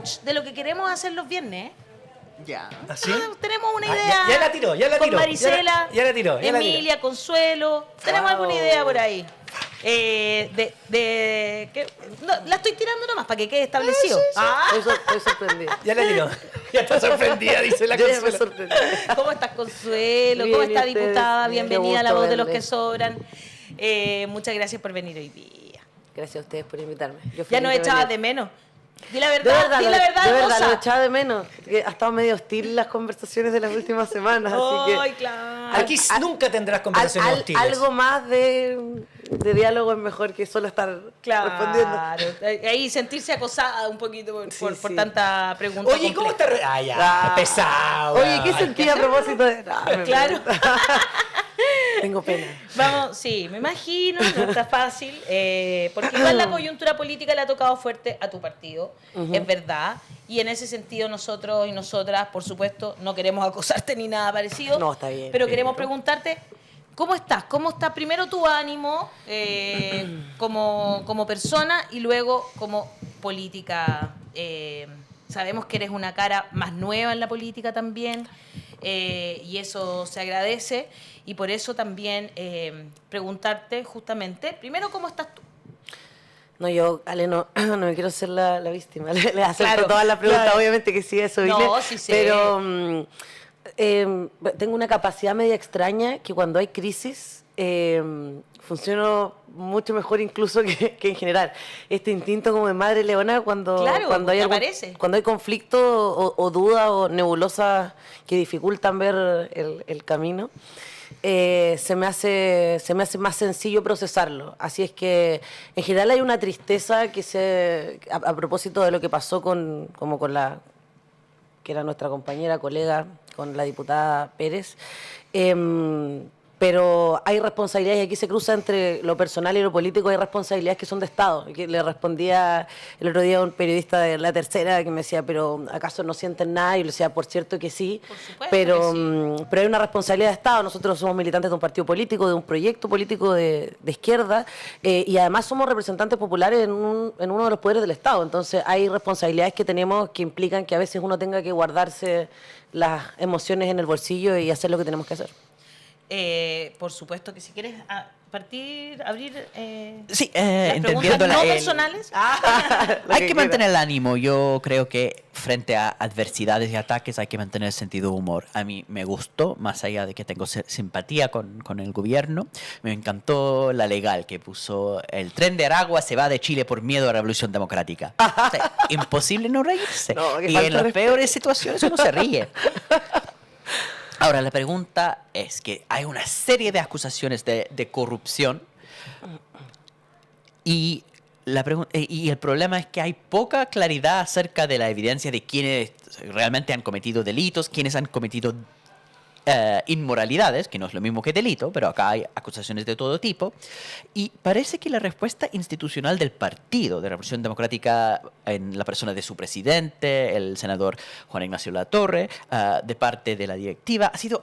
approach de lo que queremos hacer los viernes. Ya. ¿Así? Tenemos una idea. Ya la tiró, ya la tiró. Con Marisela, Ya la tiró. Emilia, Consuelo. Tenemos alguna idea por ahí. No, la estoy tirando nomás para que quede establecido. Estoy sorprendida. Ya la tiró. Ya está sorprendida, dice la Yo ya me Consuelo. sorprendí. ¿Cómo estás, Consuelo? Bien, ¿Cómo ¿y está, ustedes? diputada? Bien, Bienvenida a La qué gusto Voz de los que verles. sobran. Muchas gracias por venir hoy día. Gracias a ustedes por invitarme. Yo Ya feliz nos de echabas venir. de menos. Di la De verdad, verdad, di la verdad, de verdad, Rosa. lo echaba de menos. Que ha estado medio hostil las conversaciones de las últimas semanas, así que... Ay, claro. Aquí nunca tendrás conversaciones hostiles. Algo más de diálogo es mejor que solo estar respondiendo. Claro, ahí sentirse acosada un poquito por Sí. tanta pregunta. Oye, ¿cómo compleja. está? Ah, ya, pesado. Oye, ¿qué ay, sentí a propósito de...? Claro. Tengo pena. Vamos, sí, me imagino, no está fácil, porque igual la coyuntura política le ha tocado fuerte a tu partido, es verdad, y en ese sentido nosotros y nosotras, por supuesto, no queremos acosarte ni nada parecido, No, está bien, pero queremos pero- preguntarte, ¿cómo estás? ¿Cómo está primero tu ánimo como persona y luego como política? Sabemos que eres una cara más nueva en la política también, y eso se agradece, y por eso también preguntarte justamente, primero, ¿cómo estás tú? No, yo, Ale, no me quiero ser la víctima. Le acepto Claro, todas las preguntas, claro. obviamente que sí, eso No, vine. sí sé. Pero tengo una capacidad media extraña que cuando hay crisis funciono mucho mejor incluso que en general. Este instinto como de madre leona cuando Claro, hay te aparece. cuando hay conflicto o duda o nebulosas que dificultan ver el camino. Se me hace más sencillo procesarlo. Así es que en general hay una tristeza a propósito de lo que pasó con la que era nuestra compañera, colega, con la diputada Pérez. Pero hay responsabilidades, y aquí se cruza entre lo personal y lo político, hay responsabilidades que son de Estado. Y que le respondía el otro día a un periodista de La Tercera que me decía, pero ¿acaso no sienten nada? Y yo le decía, por cierto que sí, Por supuesto pero, que pero hay una responsabilidad de Estado. Nosotros somos militantes de un partido político, de un proyecto político de izquierda, y además somos representantes populares en uno de los poderes del Estado. Entonces hay responsabilidades que tenemos que implican que a veces uno tenga que guardarse las emociones en el bolsillo y hacer lo que tenemos que hacer. Por supuesto que si quieres abrir Sí, las entendiendo preguntas no el- personales. Lo Hay que que mantener el ánimo. Yo creo que frente a adversidades y ataques hay que mantener el sentido de humor. A mí me gustó, más allá de que tengo simpatía con el gobierno, me encantó la legal que puso el tren de Aragua se va de Chile por miedo a la revolución democrática. O sea, imposible no reírse. No, qué Y falta en de las peores situaciones uno se ríe. Ahora, la pregunta es que hay una serie de acusaciones de corrupción y el problema es que hay poca claridad acerca de la evidencia de quiénes realmente han cometido delitos, quiénes han cometido inmoralidades, que no es lo mismo que delito, pero acá hay acusaciones de todo tipo. Y parece que la respuesta institucional del Partido de Revolución Democrática, en la persona de su presidente, el senador Juan Ignacio Latorre, de parte de la directiva, ha sido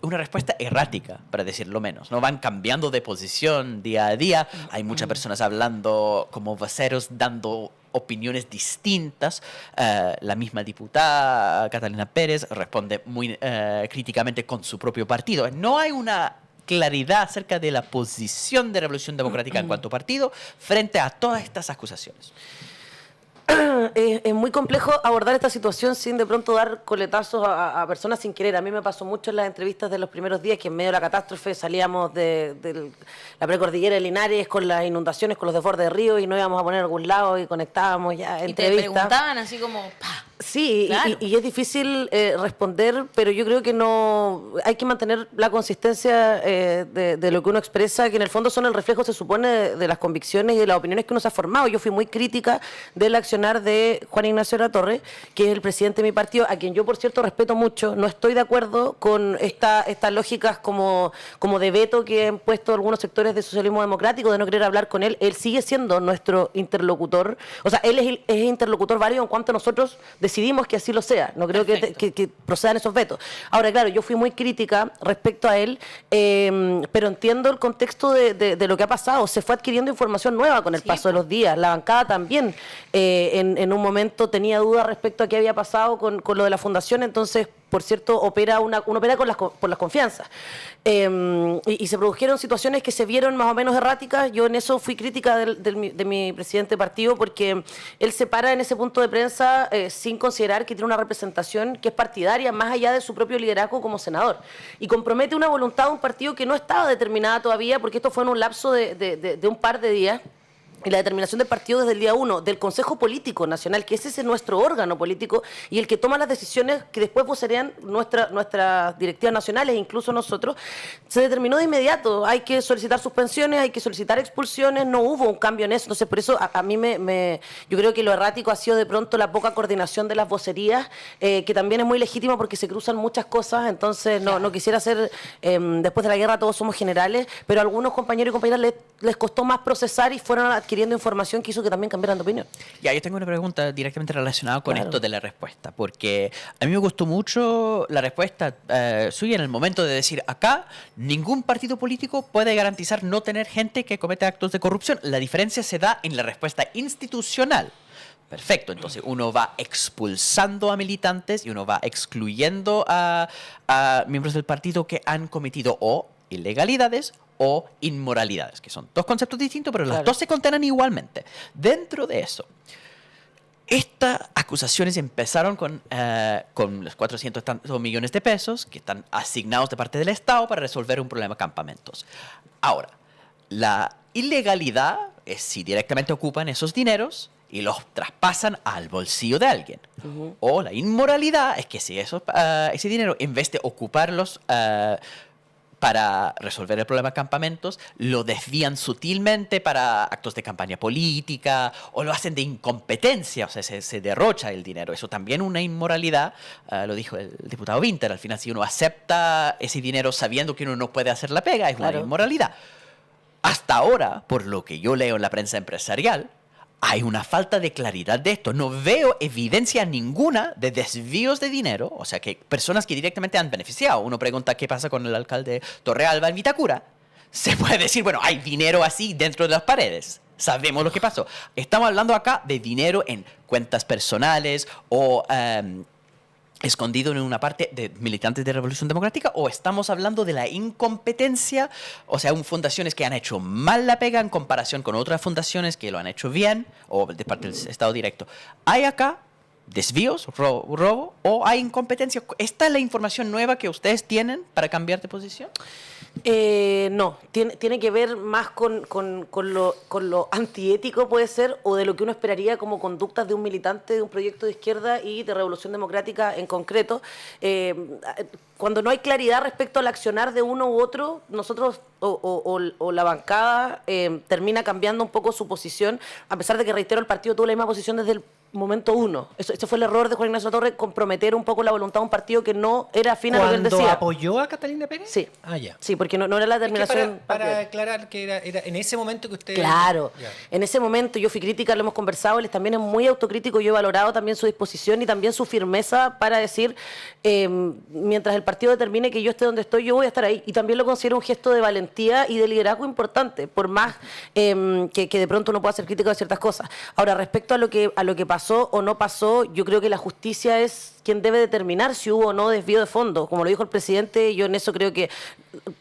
una respuesta errática, para decirlo menos. No van cambiando de posición día a día. Hay muchas personas hablando como voceros, dando opiniones distintas. La misma diputada Catalina Pérez responde muy críticamente con su propio partido. No hay una claridad acerca de la posición de Revolución Democrática en cuanto a partido frente a todas estas acusaciones. Es muy complejo abordar esta situación sin de pronto dar coletazos a personas sin querer. A mí me pasó mucho en las entrevistas de los primeros días que en medio de la catástrofe salíamos de la precordillera de Linares con las inundaciones, con los desbordes de río y no íbamos a poner a algún lado y conectábamos ya Y te entrevistas. preguntaban así como, ¡pah! Sí, Claro. y es difícil responder, pero yo creo que no hay que mantener la consistencia de lo que uno expresa, que en el fondo son el reflejo, se supone, de las convicciones y de las opiniones que uno se ha formado. Yo fui muy crítica del accionar de Juan Ignacio Latorre, que es el presidente de mi partido, a quien yo, por cierto, respeto mucho. No estoy de acuerdo con estas lógicas como de veto que han puesto algunos sectores del socialismo democrático, de no querer hablar con él. Él sigue siendo nuestro interlocutor. O sea, él es interlocutor válido en cuanto a nosotros decidimos que así lo sea. No creo que procedan esos vetos. Ahora, claro, yo fui muy crítica respecto a él, pero entiendo el contexto de lo que ha pasado. Se fue adquiriendo información nueva con el paso de los días. La bancada también en un momento tenía dudas respecto a qué había pasado con lo de la fundación, entonces, por cierto, uno opera por las confianzas. Y se produjeron situaciones que se vieron más o menos erráticas. Yo en eso fui crítica de mi presidente de partido, porque él se para en ese punto de prensa sin considerar que tiene una representación que es partidaria, más allá de su propio liderazgo como senador. Y compromete una voluntad de un partido que no estaba determinada todavía, porque esto fue en un lapso de un par de días. Y la determinación del partido desde el día 1, del Consejo Político Nacional, que ese es nuestro órgano político y el que toma las decisiones que después vocerían nuestras directivas nacionales, incluso nosotros, se determinó de inmediato. Hay que solicitar suspensiones, hay que solicitar expulsiones, no hubo un cambio en eso. Entonces, por eso a mí yo creo que lo errático ha sido de pronto la poca coordinación de las vocerías, que también es muy legítima porque se cruzan muchas cosas. Entonces, no quisiera ser, después de la guerra todos somos generales, pero a algunos compañeros y compañeras les costó más procesar y fueron adquiriendo información que hizo que también cambiaran de opinión. Ya, yo tengo una pregunta directamente relacionada con esto de la respuesta, porque a mí me gustó mucho la respuesta suya en el momento de decir, acá ningún partido político puede garantizar no tener gente que comete actos de corrupción. La diferencia se da en la respuesta institucional. Perfecto, entonces uno va expulsando a militantes y uno va excluyendo a miembros del partido que han cometido o ilegalidades o inmoralidades, que son dos conceptos distintos, pero las dos se condenan igualmente. Dentro de eso, estas acusaciones empezaron con los 400 tantos millones de pesos que están asignados de parte del Estado para resolver un problema de campamentos. Ahora, la ilegalidad es si directamente ocupan esos dineros y los traspasan al bolsillo de alguien. O la inmoralidad es que si ese dinero, en vez de ocuparlos para resolver el problema de campamentos, lo desvían sutilmente para actos de campaña política o lo hacen de incompetencia, o sea, se derrocha el dinero. Eso también es una inmoralidad, lo dijo el diputado Winter. Al final, si uno acepta ese dinero sabiendo que uno no puede hacer la pega, es una inmoralidad. Hasta ahora, por lo que yo leo en la prensa empresarial, hay una falta de claridad de esto. No veo evidencia ninguna de desvíos de dinero, o sea, que personas que directamente han beneficiado. Uno pregunta qué pasa con el alcalde Torrealba en Vitacura. Se puede decir, bueno, hay dinero así dentro de las paredes. Sabemos lo que pasó. Estamos hablando acá de dinero en cuentas personales o escondido en una parte de militantes de Revolución Democrática, o estamos hablando de la incompetencia, o sea, fundaciones que han hecho mal la pega en comparación con otras fundaciones que lo han hecho bien, o de parte del Estado directo. ¿Hay acá desvíos, robo, o hay incompetencia? ¿Esta es la información nueva que ustedes tienen para cambiar de posición? No, tiene que ver más con lo antiético, puede ser, o de lo que uno esperaría como conductas de un militante de un proyecto de izquierda y de Revolución Democrática en concreto. Cuando no hay claridad respecto al accionar de uno u otro, nosotros o la bancada termina cambiando un poco su posición, a pesar de que, reitero, el partido tuvo la misma posición desde el momento 1. Ese fue el error de Juan Ignacio Latorre, comprometer un poco la voluntad de un partido que no era afín a lo que él decía. ¿Cuándo apoyó a Catalina Pérez? Sí. Ah, ya. Sí, porque no era la determinación. Para aclarar que era en ese momento que usted... Claro, Ya. en ese momento yo fui crítica, lo hemos conversado, él también es muy autocrítico, yo he valorado también su disposición y también su firmeza para decir, mientras el partido determine que yo esté donde estoy, yo voy a estar ahí. Y también lo considero un gesto de valentía y de liderazgo importante, por más que de pronto uno pueda ser crítico de ciertas cosas. Ahora, respecto a lo que pasó o no pasó, yo creo que la justicia es quien debe determinar si hubo o no desvío de fondos. Como lo dijo el presidente, yo en eso creo que,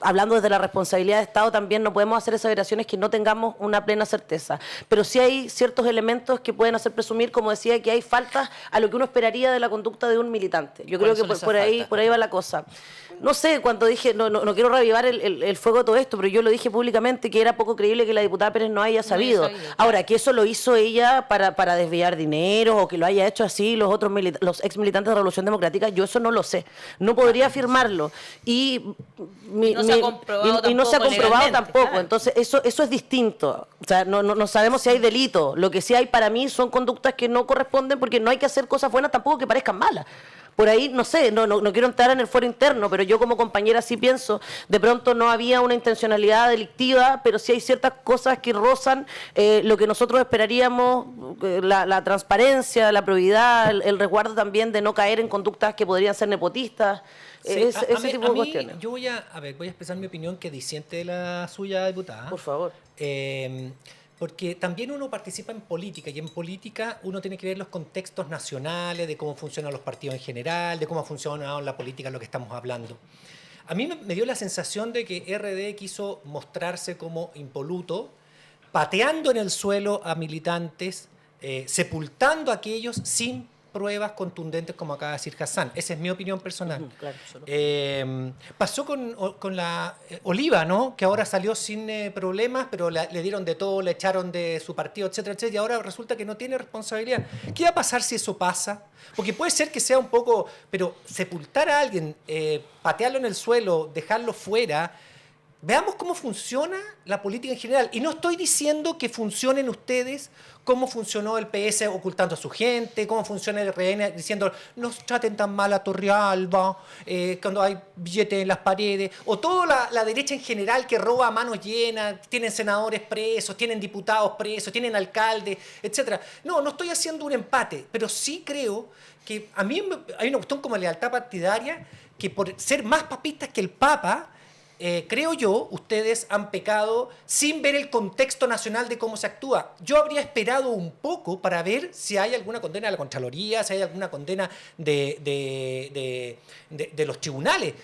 hablando desde la responsabilidad de Estado, también no podemos hacer aseveraciones que no tengamos una plena certeza. Pero sí hay ciertos elementos que pueden hacer presumir, como decía, que hay faltas a lo que uno esperaría de la conducta de un militante. Yo creo que por ahí va la cosa. No sé, cuando dije, no quiero reavivar el fuego de todo esto, pero yo lo dije públicamente que era poco creíble que la diputada Pérez no haya sabido. Ahora, que eso lo hizo ella para desviar dinero o que lo haya hecho así los ex militantes de Revolución Democrática, yo eso no lo sé. No podría afirmarlo. Y no se ha comprobado tampoco. Claro. Entonces, eso es distinto. O sea, no sabemos si hay delito. Lo que sí hay para mí son conductas que no corresponden, porque no hay que hacer cosas buenas tampoco que parezcan malas. Por ahí, no sé, no quiero entrar en el fuero interno, pero yo como compañera sí pienso, de pronto no había una intencionalidad delictiva, pero sí hay ciertas cosas que rozan lo que nosotros esperaríamos, la transparencia, la probidad, el resguardo también de no caer en conductas que podrían ser nepotistas, Sí, ese tipo de cuestiones. Yo voy a expresar mi opinión que disiente de la suya, diputada. Por favor. Porque también uno participa en política y en política uno tiene que ver los contextos nacionales, de cómo funcionan los partidos en general, de cómo ha funcionado la política, lo que estamos hablando. A mí me dio la sensación de que RD quiso mostrarse como impoluto, pateando en el suelo a militantes, sepultando a aquellos sin pruebas contundentes, como acaba de decir Hassan. Esa es mi opinión personal. Claro, pasó con la Oliva, ¿no? Que ahora salió sin problemas, pero le dieron de todo, le echaron de su partido, etcétera, etcétera, y ahora resulta que no tiene responsabilidad. ¿Qué va a pasar si eso pasa? Porque puede ser que sea un poco, pero sepultar a alguien, patearlo en el suelo, dejarlo fuera. Veamos cómo funciona la política en general. Y no estoy diciendo que funcionen ustedes cómo funcionó el PS ocultando a su gente, cómo funciona el RN diciendo no traten tan mal a Torrealba, cuando hay billetes en las paredes, o toda la derecha en general que roba a manos llenas, tienen senadores presos, tienen diputados presos, tienen alcaldes, etc. No estoy haciendo un empate, pero sí creo que a mí hay una cuestión como lealtad partidaria que por ser más papistas que el Papa, creo yo, ustedes han pecado sin ver el contexto nacional de cómo se actúa. Yo habría esperado un poco para ver si hay alguna condena de la Contraloría, si hay alguna condena de los tribunales.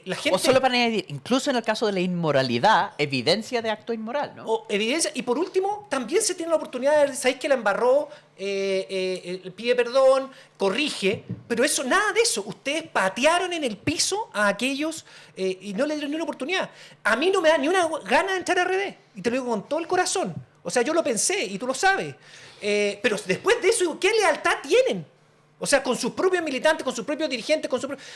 La gente, o solo para añadir, incluso en el caso de la inmoralidad, evidencia de acto inmoral, ¿no? O evidencia. Y por último, también se tiene la oportunidad de, ¿sabéis que la embarró? Pide perdón, corrige, pero eso, nada de eso. Ustedes patearon en el piso a aquellos y no le dieron ni una oportunidad. A mí no me da ni una gana de entrar a RD, y te lo digo con todo el corazón. O sea, yo lo pensé y tú lo sabes. Pero después de eso, ¿qué lealtad tienen? O sea, con sus propios militantes, con sus propios dirigentes, con sus propios...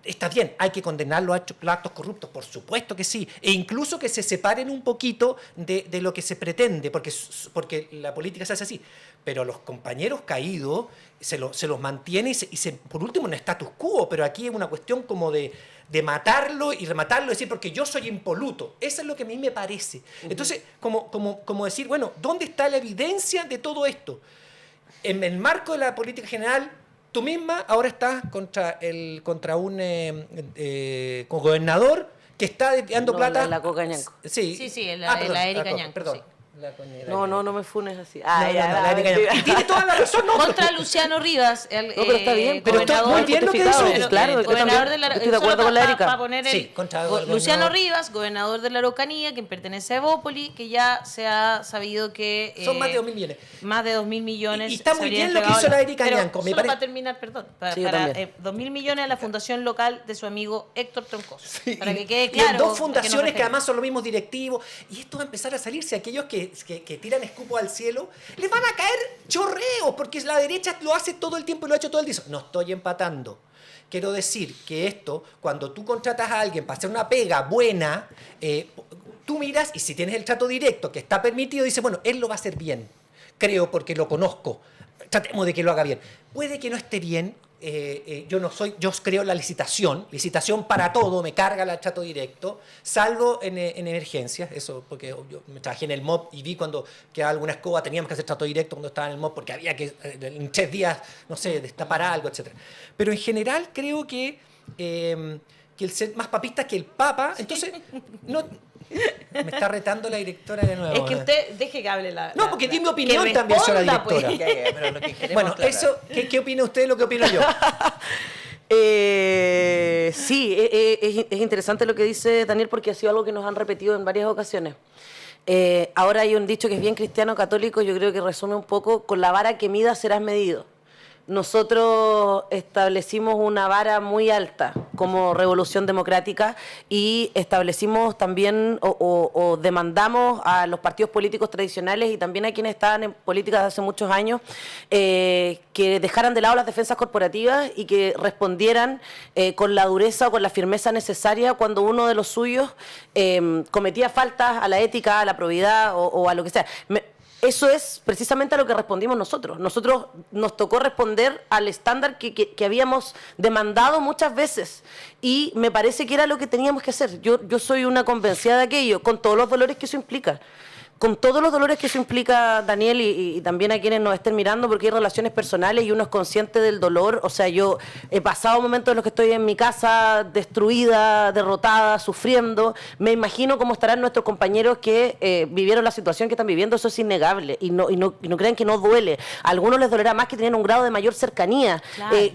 Está bien, hay que condenar los actos corruptos, por supuesto que sí, e incluso que se separen un poquito de lo que se pretende, porque la política se hace así. Pero los compañeros caídos se los mantiene y por último en status quo, pero aquí es una cuestión como de matarlo y rematarlo, decir, porque yo soy impoluto. Eso es lo que a mí me parece. Entonces, como decir, bueno, ¿dónde está la evidencia de todo esto? En el marco de la política general, tú misma ahora estás contra un gobernador que está desviando plata. La Coca Ñanco. Sí, la Erika Ñanco. Perdón. Sí. No me funes así. La Erika Ñanco. Y tiene toda la razón. Contra Luciano Rivas, el pero está bien, pero está muy bien lo que dice. Claro, gobernador de la estoy de acuerdo con la Erika. Sí, contra Luciano Rivas, gobernador de la Araucanía, quien pertenece a Evópoli, que ya se ha sabido que... son más de 2.000 millones. Más de 2.000 millones. Y está muy bien lo que hizo la Erika Ñanco. Solo para terminar, perdón. Para Sí, 2.000 millones a la fundación local de su amigo Héctor Troncoso. Sí, para que quede y claro. en dos fundaciones que además son los mismos directivos. Y esto va a empezar a salirse. Aquellos que tiran escupos al cielo, les van a caer chorreos, porque la derecha lo hace todo el tiempo y lo ha hecho todo el día. No estoy empatando. Quiero decir que esto, cuando tú contratas a alguien para hacer una pega buena, tú miras y si tienes el trato directo que está permitido, dices, bueno, él lo va a hacer bien. Creo porque lo conozco. Tratemos de que lo haga bien. Puede que no esté bien. Yo creo en la licitación para todo, me carga el trato directo, salvo en emergencias, eso porque yo me trabajé en el MOP y vi cuando quedaba alguna escoba, teníamos que hacer trato directo cuando estaba en el MOP porque había que en 3 días, no sé, destapar algo, etc. Pero en general creo que el ser más papista que el Papa, entonces no... Me está retando la directora de nuevo. Es que usted deje que hable la... No, porque tiene mi que opinión también sobre la responda, directora. pues. Pero lo que queremos Bueno, aclarar. eso, ¿qué opina usted de lo que opino yo? Sí, es interesante lo que dice Daniel porque ha sido algo que nos han repetido en varias ocasiones. Ahora hay un dicho que es bien cristiano católico, yo creo que resume un poco, con la vara que midas serás medido. Nosotros establecimos una vara muy alta como Revolución Democrática y establecimos también o demandamos a los partidos políticos tradicionales y también a quienes estaban en políticas de hace muchos años que dejaran de lado las defensas corporativas y que respondieran con la dureza o con la firmeza necesaria cuando uno de los suyos cometía faltas a la ética, a la probidad o a lo que sea. Eso es precisamente a lo que respondimos nosotros. Nosotros nos tocó responder al estándar que habíamos demandado muchas veces y me parece que era lo que teníamos que hacer. Yo soy una convencida de aquello, con todos los dolores que eso implica. Con todos los dolores que eso implica, Daniel, y también a quienes nos estén mirando, porque hay relaciones personales y uno es consciente del dolor. O sea, yo he pasado momentos en los que estoy en mi casa destruida, derrotada, sufriendo. Me imagino cómo estarán nuestros compañeros que vivieron la situación que están viviendo. Eso es innegable y no crean que no duele. A algunos les dolerá más que tienen un grado de mayor cercanía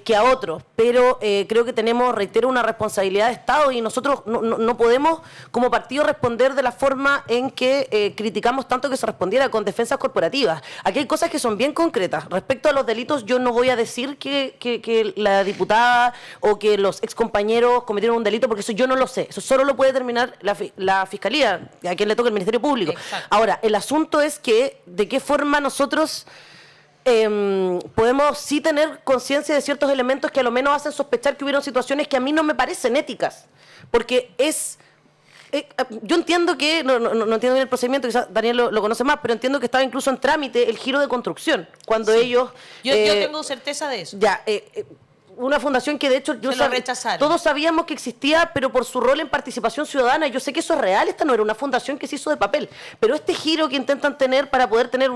que a otros, pero creo que tenemos, reitero, una responsabilidad de Estado y nosotros no podemos como partido responder de la forma en que criticamos tanto que se respondiera con defensas corporativas. Aquí hay cosas que son bien concretas. Respecto a los delitos, yo no voy a decir que la diputada o que los excompañeros cometieron un delito, porque eso yo no lo sé. Eso solo lo puede determinar la Fiscalía, a quien le toca el Ministerio Público. Exacto. Ahora, el asunto es que de qué forma nosotros podemos sí tener conciencia de ciertos elementos que a lo menos hacen sospechar que hubieron situaciones que a mí no me parecen éticas. Porque yo entiendo que, no entiendo bien el procedimiento, quizás Daniel lo conoce más, pero entiendo que estaba incluso en trámite el giro de construcción, cuando ellos... Yo tengo certeza de eso. Una fundación que de hecho Se lo rechazaron. todos sabíamos que existía, pero por su rol en participación ciudadana, yo sé que eso es real, esta no era una fundación que se hizo de papel, pero este giro que intentan tener para poder tener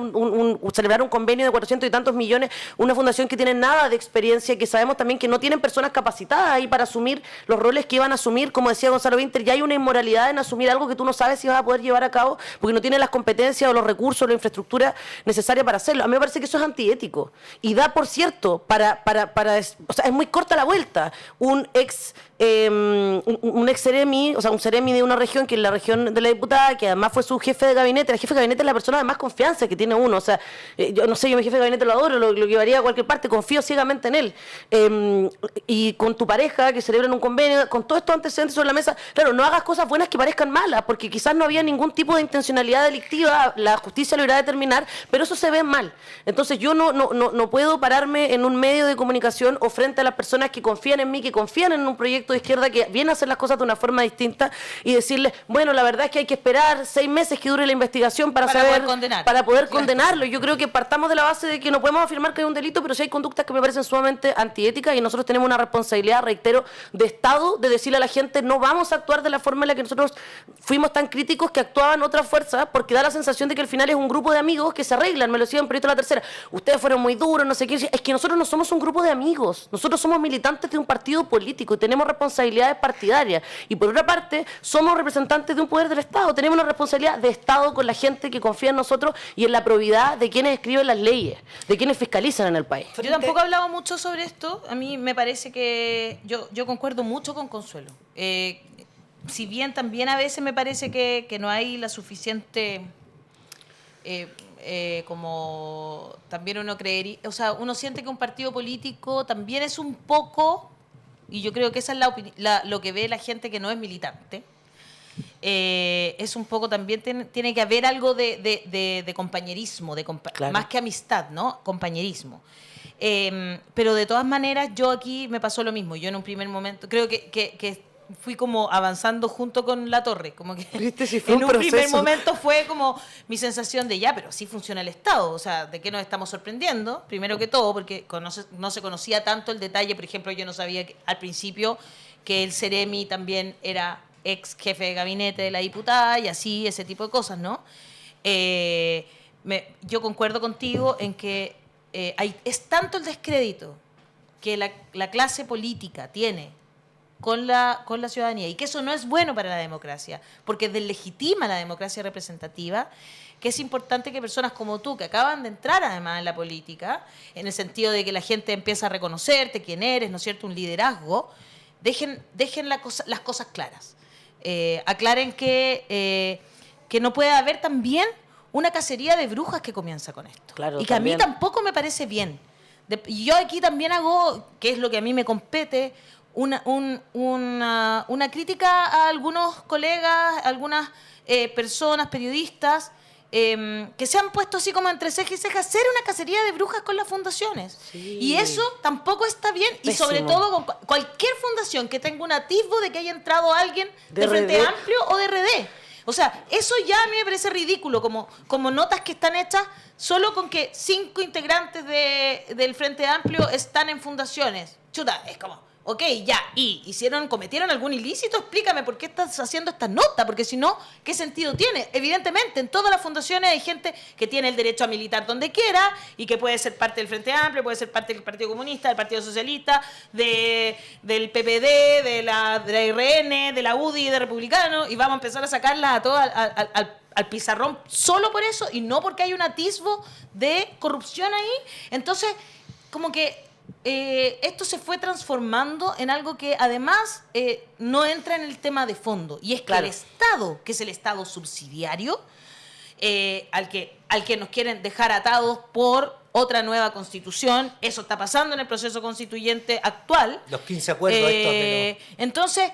celebrar un convenio de 400 y tantos millones, una fundación que tiene nada de experiencia, que sabemos también que no tienen personas capacitadas ahí para asumir los roles que iban a asumir, como decía Gonzalo Winter, ya hay una inmoralidad en asumir algo que tú no sabes si vas a poder llevar a cabo, porque no tienes las competencias o los recursos o la infraestructura necesaria para hacerlo. A mí me parece que eso es antiético y da, por cierto, o sea, es muy corta la vuelta. Un ex seremi, o sea, un seremi de una región, que es la región de la diputada, que además fue su jefe de gabinete. El jefe de gabinete es la persona de más confianza que tiene uno. O sea, yo no sé, yo mi jefe de gabinete lo adoro, lo llevaría a cualquier parte, confío ciegamente en él. Y con tu pareja, que celebran un convenio, con todos estos antecedentes sobre la mesa, claro, no hagas cosas buenas que parezcan malas, porque quizás no había ningún tipo de intencionalidad delictiva, la justicia lo irá a determinar, pero eso se ve mal. Entonces yo no puedo pararme en un medio de comunicación o frente a las personas que confían en mí, que confían en un proyecto de izquierda que viene a hacer las cosas de una forma distinta y decirles, bueno, la verdad es que hay que esperar 6 meses que dure la investigación para poder condenarlo. Yo creo que partamos de la base de que no podemos afirmar que hay un delito, pero sí hay conductas que me parecen sumamente antiéticas y nosotros tenemos una responsabilidad, reitero, de Estado, de decirle a la gente, no vamos a actuar de la forma en la que nosotros fuimos tan críticos que actuaban otras fuerzas, porque da la sensación de que al final es un grupo de amigos que se arreglan. Me lo decía en Proyecto La Tercera, ustedes fueron muy duros, no sé qué. Es que nosotros no somos un grupo de amigos, nosotros somos militantes de un partido político y tenemos responsabilidades partidarias. Y por otra parte, somos representantes de un poder del Estado, tenemos una responsabilidad de Estado con la gente que confía en nosotros y en la probidad de quienes escriben las leyes, de quienes fiscalizan en el país. Yo tampoco he hablado mucho sobre esto. A mí me parece que yo concuerdo mucho con Consuelo. Si bien también a veces me parece que no hay la suficiente... como también uno creería, o sea, uno siente que un partido político también es un poco, y yo creo que esa es lo que ve la gente que no es militante, es un poco también tiene que haber algo de compañerismo, Claro. Más que amistad, ¿no? Compañerismo. Pero de todas maneras, yo aquí me pasó lo mismo. Yo en un primer momento, creo que fui como avanzando junto con Latorre, como que ¿Viste? Sí, fue en un un primer proceso. momento fue como mi sensación de ya, pero así funciona el Estado, o sea, ¿de qué nos estamos sorprendiendo? Primero que todo, porque no se conocía tanto el detalle, por ejemplo, yo no sabía al principio que el Seremi también era ex jefe de gabinete de la diputada y así, ese tipo de cosas, ¿no? Yo concuerdo contigo en que es tanto el descrédito que la clase política tiene con la ciudadanía y que eso no es bueno para la democracia, porque deslegitima la democracia representativa, que es importante que personas como tú, que acaban de entrar además en la política, en el sentido de que la gente empieza a reconocerte quién eres, ¿no es cierto?, un liderazgo, dejen las cosas claras. Aclaren que no puede haber también una cacería de brujas que comienza con esto. Claro, y que también. a mí tampoco me parece bien. Yo aquí también hago, que es lo que a mí me compete, una crítica a algunos colegas, algunas personas, periodistas, que se han puesto así como entre ceja y ceja a hacer una cacería de brujas con las fundaciones. Sí. Y eso tampoco está bien. Pésimo. Y sobre todo con cualquier fundación que tenga un atisbo de que haya entrado alguien de De Frente RD. Amplio o de RD. O sea, eso ya a mí me parece ridículo, como notas que están hechas solo con que 5 integrantes del Frente Amplio están en fundaciones. Chuta, es como, ok, ya, y cometieron algún ilícito, explícame por qué estás haciendo esta nota, porque si no, ¿qué sentido tiene? Evidentemente, en todas las fundaciones hay gente que tiene el derecho a militar donde quiera y que puede ser parte del Frente Amplio, puede ser parte del Partido Comunista, del Partido Socialista, del PPD, de la RN, de la UDI, de Republicano, y vamos a empezar a sacarlas a todas al pizarrón solo por eso y no porque hay un atisbo de corrupción ahí. Entonces, como que esto se fue transformando en algo que además no entra en el tema de fondo, y es que el Estado, que es el Estado subsidiario, al que nos quieren dejar atados por otra nueva constitución, eso está pasando en el proceso constituyente actual. Los 15 acuerdos estos de los... Entonces,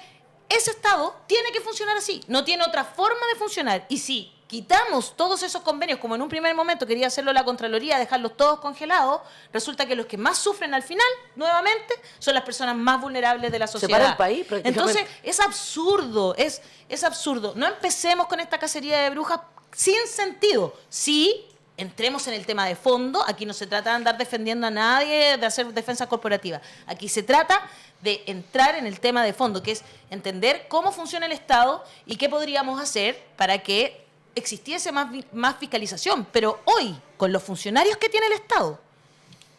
ese Estado tiene que funcionar así, no tiene otra forma de funcionar, y si quitamos todos esos convenios, como en un primer momento quería hacerlo la Contraloría, dejarlos todos congelados, resulta que los que más sufren al final, nuevamente, son las personas más vulnerables de la sociedad. Se para el país, prácticamente. Entonces, es absurdo, es absurdo. No empecemos con esta cacería de brujas sin sentido. Sí, entremos en el tema de fondo. Aquí no se trata de andar defendiendo a nadie, de hacer defensa corporativa. Aquí se trata de entrar en el tema de fondo, que es entender cómo funciona el Estado y qué podríamos hacer para que existiese más fiscalización. Pero hoy, con los funcionarios que tiene el Estado,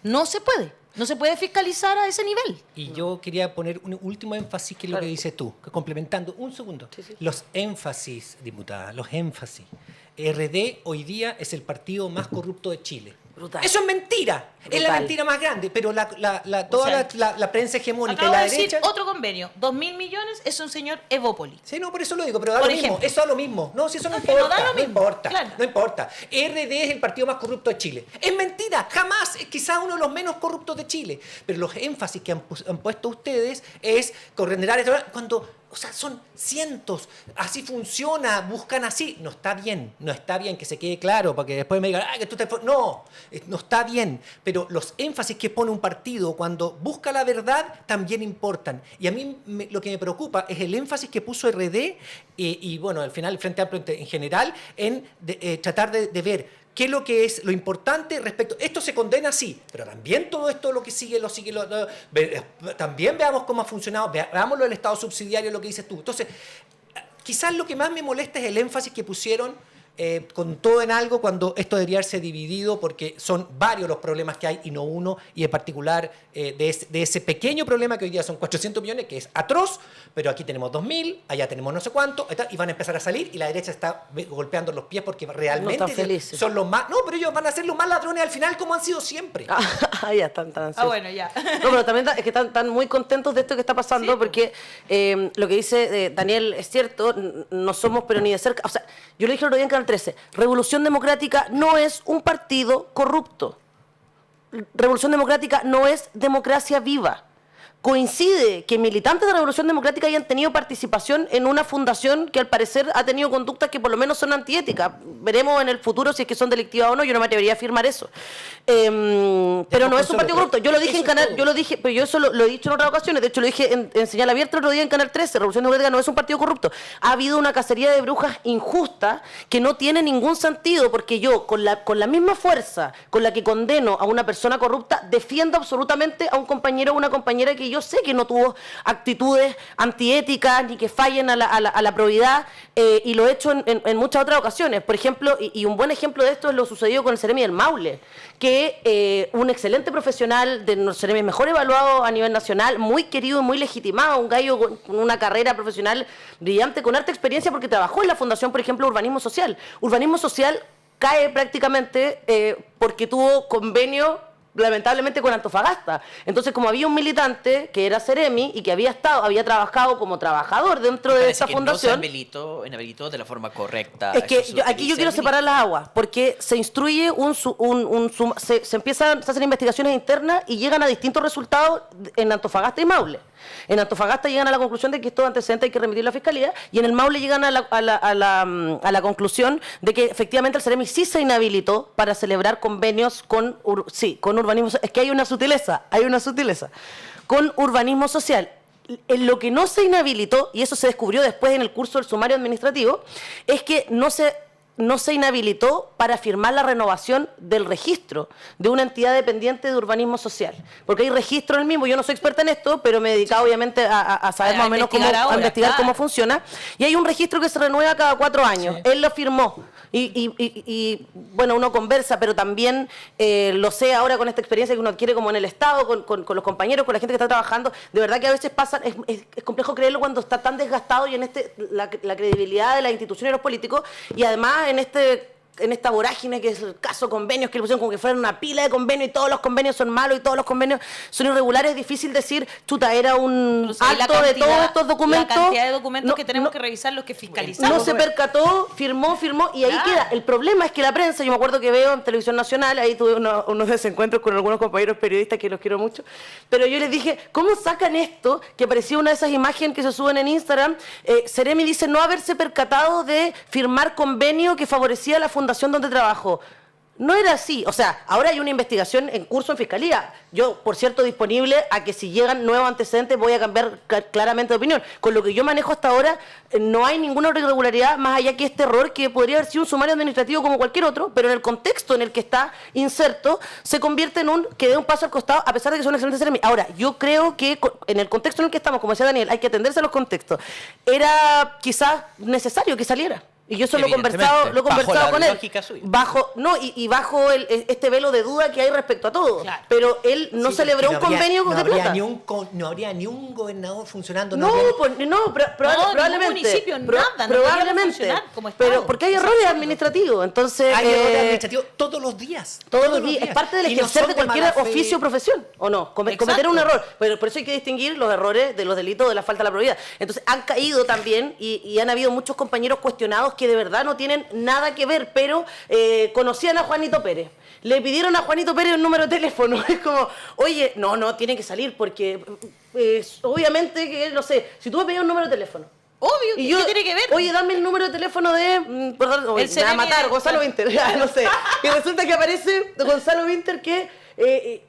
no se puede fiscalizar a ese nivel. Y yo quería poner un último énfasis, que es lo que dices tú, que complementando un segundo. Sí. Los énfasis, diputada, los énfasis. RD hoy día es el partido más corrupto de Chile. Brutal. Eso es mentira. Es la Brutal. mentira más grande, pero toda la prensa hegemónica y Acabo la de decir derecha... otro convenio, 2.000 millones es un señor Evópoli. Sí, no, por eso lo digo, pero da Por lo mismo, ejemplo. eso da lo mismo. No, si eso no No, que no importa, da lo no mismo, importa, claro. no importa. RD es el partido más corrupto de Chile. Es mentira, jamás, es quizás uno de los menos corruptos de Chile. Pero los énfasis que han puesto ustedes es condenar esto, cuando... O sea, son cientos, así funciona, buscan así. No está bien que se quede claro, para que después me digan, ¡ay, que tú te... No está bien, pero los énfasis que pone un partido cuando busca la verdad también importan. Y a mí lo que me preocupa es el énfasis que puso RD y bueno, al final el Frente Amplio en general, en tratar de ver qué es lo que es lo importante respecto... Esto se condena, sí, pero también todo esto lo que sigue, también veamos cómo ha funcionado, veamos lo del Estado subsidiario, lo que dices tú. Entonces, quizás lo que más me molesta es el énfasis que pusieron con todo en algo, cuando esto debería haberse dividido, porque son varios los problemas que hay y no uno, y en particular de ese pequeño problema que hoy día son 400 millones, que es atroz, pero aquí tenemos 2.000, allá tenemos no sé cuánto, y van a empezar a salir, y la derecha está golpeando los pies porque realmente No están felices. son los más... No, pero ellos van a ser los más ladrones al final, como han sido siempre. Ya están tan ansiosos. Bueno, ya. No, pero también es que están muy contentos de esto que está pasando, Sí, porque lo que dice Daniel es cierto, no somos pero ni de cerca. O sea, yo le dije el otro día en Canal 13, Revolución Democrática no es un partido corrupto. Revolución Democrática no es democracia viva. Coincide que militantes de la Revolución Democrática hayan tenido participación en una fundación que al parecer ha tenido conductas que por lo menos son antiéticas. Veremos en el futuro si es que son delictivas o no, yo no me atrevería a afirmar eso. Pero no es un partido corrupto. Yo lo dije en Canal, pero yo eso lo he dicho en otras ocasiones, de hecho lo dije en señal abierta el otro día en Canal 13, Revolución Democrática no es un partido corrupto. Ha habido una cacería de brujas injusta que no tiene ningún sentido, porque yo con la misma fuerza con la que condeno a una persona corrupta, defiendo absolutamente a un compañero o una compañera que yo sé que no tuvo actitudes antiéticas ni que fallen a la probidad, y lo he hecho en muchas otras ocasiones. Por ejemplo, y un buen ejemplo de esto es lo sucedido con el Ceremi del Maule, que un excelente profesional de los Ceremis mejor evaluado a nivel nacional, muy querido y muy legitimado, un gallo con una carrera profesional brillante, con harta experiencia, porque trabajó en la Fundación, por ejemplo, Urbanismo Social. Urbanismo Social cae prácticamente porque tuvo convenio lamentablemente con Antofagasta. Entonces, como había un militante que era Ceremi y que había trabajado como trabajador dentro de esa fundación. No se inhabilitó de la forma correcta. Es que aquí yo quiero separar las aguas, porque se instruye se hacen investigaciones internas y llegan a distintos resultados en Antofagasta y Maule. En Antofagasta llegan a la conclusión de que estos antecedentes hay que remitir a la Fiscalía, y en el Maule llegan a la conclusión de que efectivamente el Ceremi sí se inhabilitó para celebrar convenios con urbanismo. Es que hay una sutileza, con urbanismo social. En lo que no se inhabilitó, y eso se descubrió después en el curso del sumario administrativo, es que no se inhabilitó para firmar la renovación del registro de una entidad dependiente de urbanismo social. Porque hay registro en el mismo, yo no soy experta en esto, pero me he dedicado obviamente a saber más o menos a investigar cómo funciona. Y hay un registro que se renueva cada 4 años. Sí. Él lo firmó. Y bueno, uno conversa, pero también lo sé ahora con esta experiencia que uno adquiere como en el Estado, con los compañeros, con la gente que está trabajando. De verdad que a veces pasa, es complejo creerlo cuando está tan desgastado y en la credibilidad de las instituciones y los políticos, y además en esta vorágine que es el caso convenios, que le pusieron como que fuera una pila de convenios y todos los convenios son malos y todos los convenios son irregulares. Es difícil decir, chuta, era un acto de todos estos documentos. La cantidad de documentos que tenemos que revisar, los que fiscalizamos. No se percató, firmó y ahí queda. El problema es que la prensa, yo me acuerdo que veo en Televisión Nacional, ahí tuve unos desencuentros con algunos compañeros periodistas que los quiero mucho, pero yo les dije, ¿cómo sacan esto? Que parecía una de esas imágenes que se suben en Instagram. Seremi dice no haberse percatado de firmar convenio que favorecía a la fundación donde trabajo. No era así. O sea, ahora hay una investigación en curso en Fiscalía. Yo, por cierto, disponible a que si llegan nuevos antecedentes voy a cambiar claramente de opinión. Con lo que yo manejo hasta ahora, no hay ninguna irregularidad más allá que este error que podría haber sido un sumario administrativo como cualquier otro, pero en el contexto en el que está inserto, se convierte en que dé un paso al costado, a pesar de que son excelentes seremi. Ahora, yo creo que en el contexto en el que estamos, como decía Daniel, hay que atenderse a los contextos. Era quizás necesario que saliera. Y yo eso lo he conversado con él. Bajo este velo de duda que hay respecto a todo. Claro. Pero él no celebró un convenio de plata. No habría ni un gobernador funcionando. Probablemente. Municipio, nada. Probablemente. Pero porque hay errores administrativos. Entonces, hay errores administrativos todos los días. Todos los días. Es parte del ejercer de cualquier oficio o profesión. ¿O no? Cometer un error. Pero por eso hay que distinguir los errores de los delitos de la falta de la probidad. Entonces, han caído también y han habido muchos compañeros cuestionados que de verdad no tienen nada que ver, pero conocían a Juanito Pérez. Le pidieron a Juanito Pérez un número de teléfono. Es como, oye, no, tiene que salir porque obviamente que, no sé, si tú me pedías un número de teléfono. Obvio, ¿qué tiene que ver? Oye, dame el número de teléfono de... Perdón, me va a matar, Gonzalo Winter, no sé. Y resulta que aparece Gonzalo Winter que...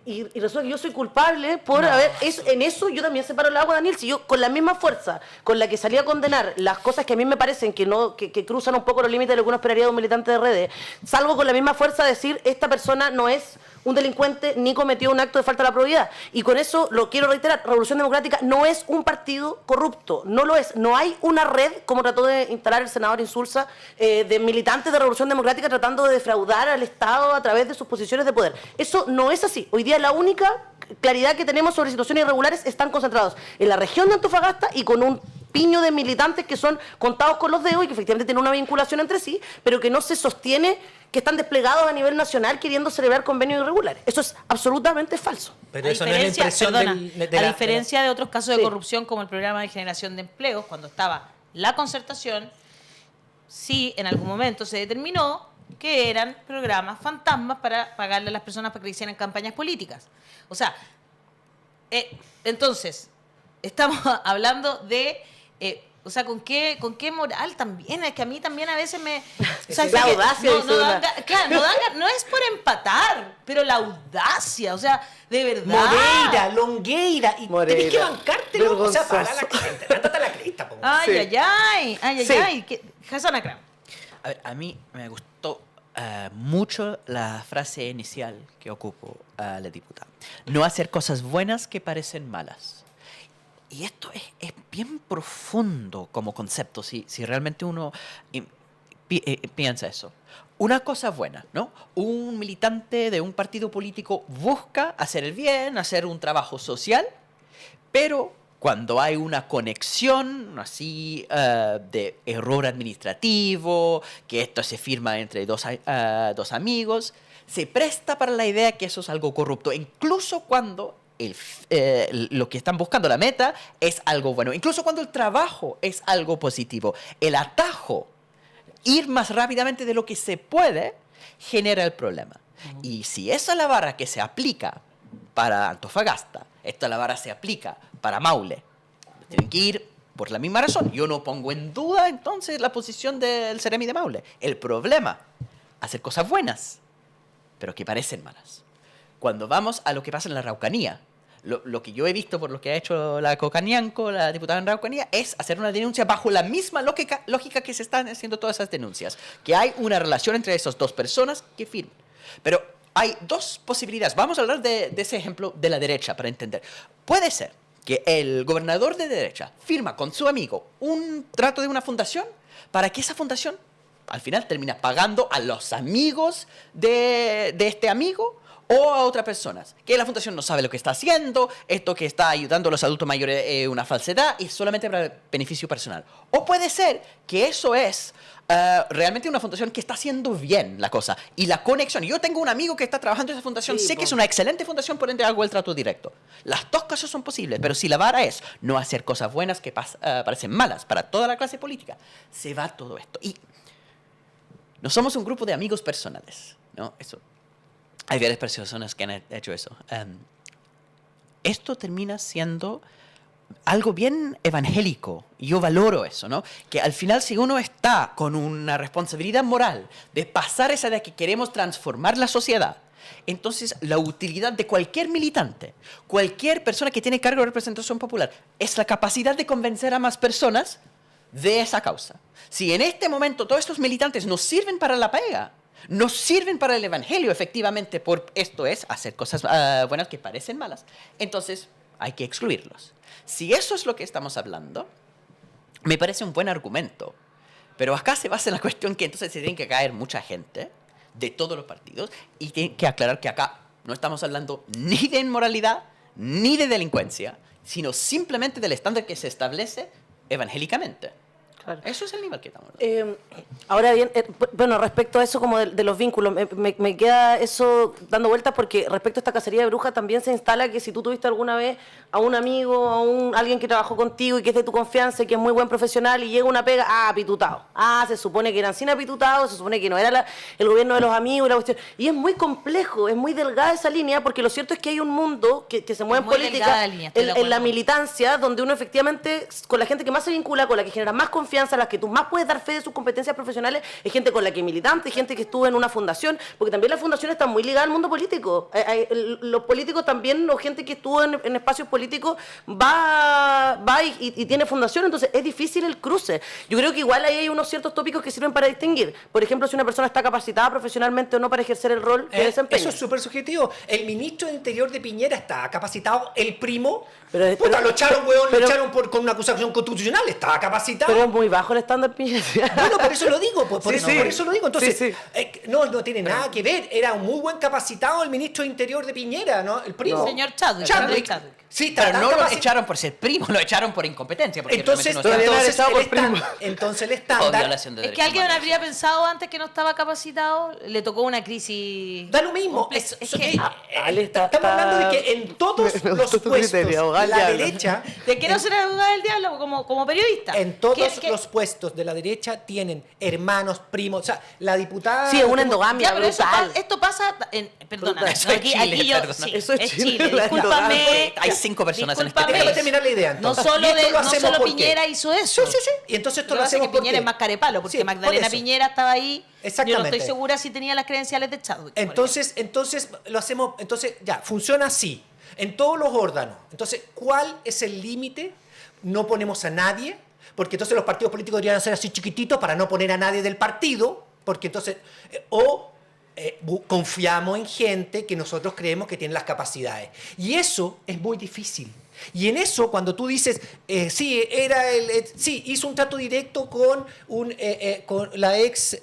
y resulta que yo soy culpable por haber... en eso yo también separo el agua, Daniel. Si yo, con la misma fuerza con la que salí a condenar las cosas que a mí me parecen que cruzan un poco los límites de lo que uno esperaría de un militante de redes, salgo con la misma fuerza a decir, esta persona no es un delincuente ni cometió un acto de falta de la probidad. Y con eso lo quiero reiterar, Revolución Democrática no es un partido corrupto, no lo es. No hay una red, como trató de instalar el senador Insulza, de militantes de Revolución Democrática tratando de defraudar al Estado a través de sus posiciones de poder. Eso no es así. Hoy día la única claridad que tenemos sobre situaciones irregulares están concentrados en la región de Antofagasta y con un piño de militantes que son contados con los dedos y que efectivamente tienen una vinculación entre sí, pero que no se sostiene que están desplegados a nivel nacional queriendo celebrar convenios irregulares. Eso es absolutamente falso. Pero eso no es la impresión a diferencia de otros casos de corrupción como el programa de generación de empleos, cuando estaba la concertación, sí en algún momento se determinó que eran programas fantasmas para pagarle a las personas para que hicieran campañas políticas. O sea, entonces, estamos hablando de... o sea, ¿con qué moral también? Es que a mí también a veces me... O sea, la audacia. No es por empatar, pero la audacia, o sea, de verdad. Moreira, Longueira, y tenés que bancarte, ¿no? O sea, para la cresta, ándate a la cresta. Ay. Hassan Akram. A ver, a mí me gustó mucho la frase inicial que ocupó la diputada. No hacer cosas buenas que parecen malas. Y esto es bien profundo como concepto, si realmente uno piensa eso. Una cosa buena, ¿no? Un militante de un partido político busca hacer el bien, hacer un trabajo social, pero cuando hay una conexión así de error administrativo, que esto se firma entre dos amigos, se presta para la idea que eso es algo corrupto, incluso cuando lo que están buscando, la meta, es algo bueno. Incluso cuando el trabajo es algo positivo. El atajo, ir más rápidamente de lo que se puede, genera el problema. Y si esa es la vara que se aplica para Antofagasta, esta la vara se aplica para Maule, tienen que ir por la misma razón. Yo no pongo en duda entonces la posición del Seremi de Maule. El problema, hacer cosas buenas, pero que parecen malas. Cuando vamos a lo que pasa en la Araucanía, Lo que yo he visto por lo que ha hecho la Cocanianco, la diputada Araucanía, es hacer una denuncia bajo la misma lógica que se están haciendo todas esas denuncias, que hay una relación entre esas dos personas que firman. Pero hay dos posibilidades. Vamos a hablar de ese ejemplo de la derecha para entender. Puede ser que el gobernador de derecha firma con su amigo un trato de una fundación para que esa fundación al final termina pagando a los amigos de este amigo o a otras personas, que la fundación no sabe lo que está haciendo, esto que está ayudando a los adultos mayores es una falsedad y solamente para beneficio personal. O puede ser que eso es realmente una fundación que está haciendo bien la cosa y la conexión. Yo tengo un amigo que está trabajando en esa fundación, sé que es una excelente fundación, por ende hago el trato directo. Las dos cosas son posibles, pero si la vara es no hacer cosas buenas que parecen malas para toda la clase política, se va todo esto. Y no somos un grupo de amigos personales, ¿no? Eso. Hay varias personas que han hecho eso. Esto termina siendo algo bien evangélico. Y yo valoro eso, ¿no? Que al final, si uno está con una responsabilidad moral de pasar esa de que queremos transformar la sociedad, entonces la utilidad de cualquier militante, cualquier persona que tiene cargo de representación popular, es la capacidad de convencer a más personas de esa causa. Si en este momento todos estos militantes nos sirven para la pega, nos sirven para el evangelio, efectivamente, por esto es hacer cosas buenas que parecen malas, entonces hay que excluirlos. Si eso es lo que estamos hablando, me parece un buen argumento. Pero acá se basa en la cuestión que entonces se tiene que caer mucha gente de todos los partidos y tiene que aclarar que acá no estamos hablando ni de inmoralidad ni de delincuencia, sino simplemente del estándar que se establece evangélicamente. Claro. Eso es el nivel que estamos hablando. Ahora bien, bueno, respecto a eso como de los vínculos, me queda eso dando vueltas porque respecto a esta cacería de brujas también se instala que si tú tuviste alguna vez a un amigo, alguien que trabajó contigo y que es de tu confianza y que es muy buen profesional y llega una pega, pitutado. Se supone que eran sin apitutados, se supone que no era el gobierno de los amigos, la cuestión. Y es muy complejo, es muy delgada esa línea porque lo cierto es que hay un mundo que se mueve en política, en la militancia, donde uno efectivamente, con la gente que más se vincula, con la que genera más confianza, las que tú más puedes dar fe de sus competencias profesionales, es gente con la que militante, gente que estuvo en una fundación, porque también las fundaciones están muy ligadas al mundo político. Los políticos también, o gente que estuvo en espacios políticos, va y tiene fundación, entonces es difícil el cruce. Yo creo que igual ahí hay unos ciertos tópicos que sirven para distinguir. Por ejemplo, si una persona está capacitada profesionalmente o no para ejercer el rol que desempeña. Eso es súper subjetivo. El ministro de Interior de Piñera está capacitado, el primo. Lo echaron, weón, lo echaron con una acusación constitucional, estaba capacitado. Pero es muy bajo el estándar Piñera. Bueno, por eso lo digo, por eso lo digo. Entonces, Sí. No tiene nada que ver. Era un muy buen capacitado el ministro de Interior de Piñera, ¿no? El primo. El señor Chadwick. Sí, pero no lo echaron por ser primo, lo echaron por incompetencia. Porque entonces no el estándar. Es que alguien habría pensado antes que no estaba capacitado, le tocó una crisis. Da lo mismo. compleja. Estamos hablando de que en todos los puestos la derecha. ¿De qué no ser abogado del diablo como periodista? En todos los puestos de la derecha tienen hermanos, primos. O sea, la diputada. Sí, es una endogamia pero brutal. Esto pasa perdona, Eso es Chile, aquí yo, perdona. sí, Eso es Chile, Chile. Discúlpame. Hay 5 personas en este Discúlpame. Déjame terminar la idea. No Entonces. solo, Y esto lo hacemos ¿por qué? Piñera hizo eso. Sí. Y entonces esto Lo lo que pasa es hacemos que Piñera porque- es más carepalo, porque Sí, Magdalena por eso. Piñera estaba ahí. Yo no Exactamente. estoy segura si tenía las credenciales de Chadwick. por Entonces lo hacemos, ya, funciona así, en todos los órganos. Entonces, ¿cuál es el límite? No ponemos a nadie, porque entonces los partidos políticos deberían ser así chiquititos para no poner a nadie del partido, porque entonces, confiamos en gente que nosotros creemos que tiene las capacidades. Y eso es muy difícil. Y en eso, cuando tú dices, sí, hizo un trato directo con la ex,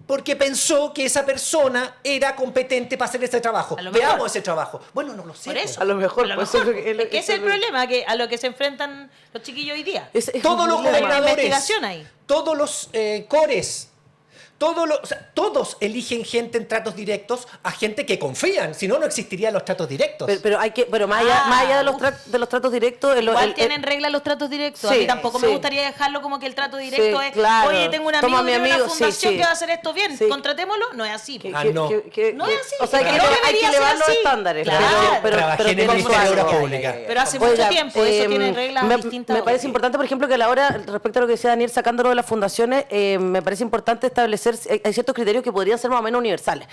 porque pensó que esa persona era competente para hacer ese trabajo. A lo Veamos mejor. ese trabajo. Bueno, no lo sé. Por eso. A lo mejor, A lo pues, mejor. eso es lo que- Es que ese es el problema, que a lo que se enfrentan los chiquillos hoy día. Es Todos los un dilema. gobernadores, investigación ahí. todos los cores, todos eligen gente en tratos directos a gente que confían, si no, no existirían los tratos directos. Pero más allá de los tratos directos, Igual tienen regla los tratos directos. Sí, a mí tampoco me sí. gustaría dejarlo como que el trato directo Sí, es, claro. oye, tengo un Toma amigo mi que tiene una amigo, sí, fundación sí. que va a hacer esto bien, Sí. contratémoslo. No es así. que- Ah, que- no. No es así. O sea, Es que que no hay debería que ser elevar los así. estándares. Claro. Trabajé en el tiene Ministerio de su Obras algo. Públicas. Pero hace mucho tiempo, eso tiene reglas distintas. Me parece importante, por ejemplo, que a la hora, respecto a lo que decía Daniel, sacándolo de las fundaciones, me parece importante establecer hay ciertos criterios que podrían ser más o menos universales.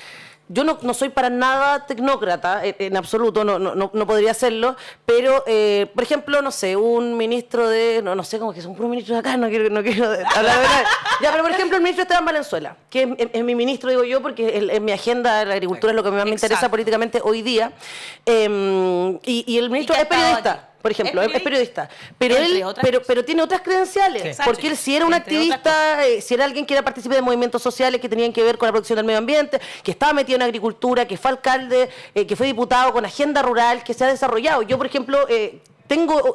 Yo no soy para nada tecnócrata, en absoluto, no podría serlo, pero, por ejemplo, no sé, un ministro de, no sé, como que son puros ministros de acá, no quiero hablar de nada. Ya, pero por ejemplo, el ministro Esteban Valenzuela, que es mi ministro, digo yo, porque en mi agenda la agricultura es lo que más me interesa políticamente hoy día, y el ministro es periodista. Por ejemplo, es periodista. Pero pero tiene otras credenciales. Sí. Porque él si era un activista, si era alguien que era partícipe de movimientos sociales que tenían que ver con la protección del medio ambiente, que estaba metido en agricultura, que fue alcalde, que fue diputado con agenda rural, que se ha desarrollado. Yo, por ejemplo,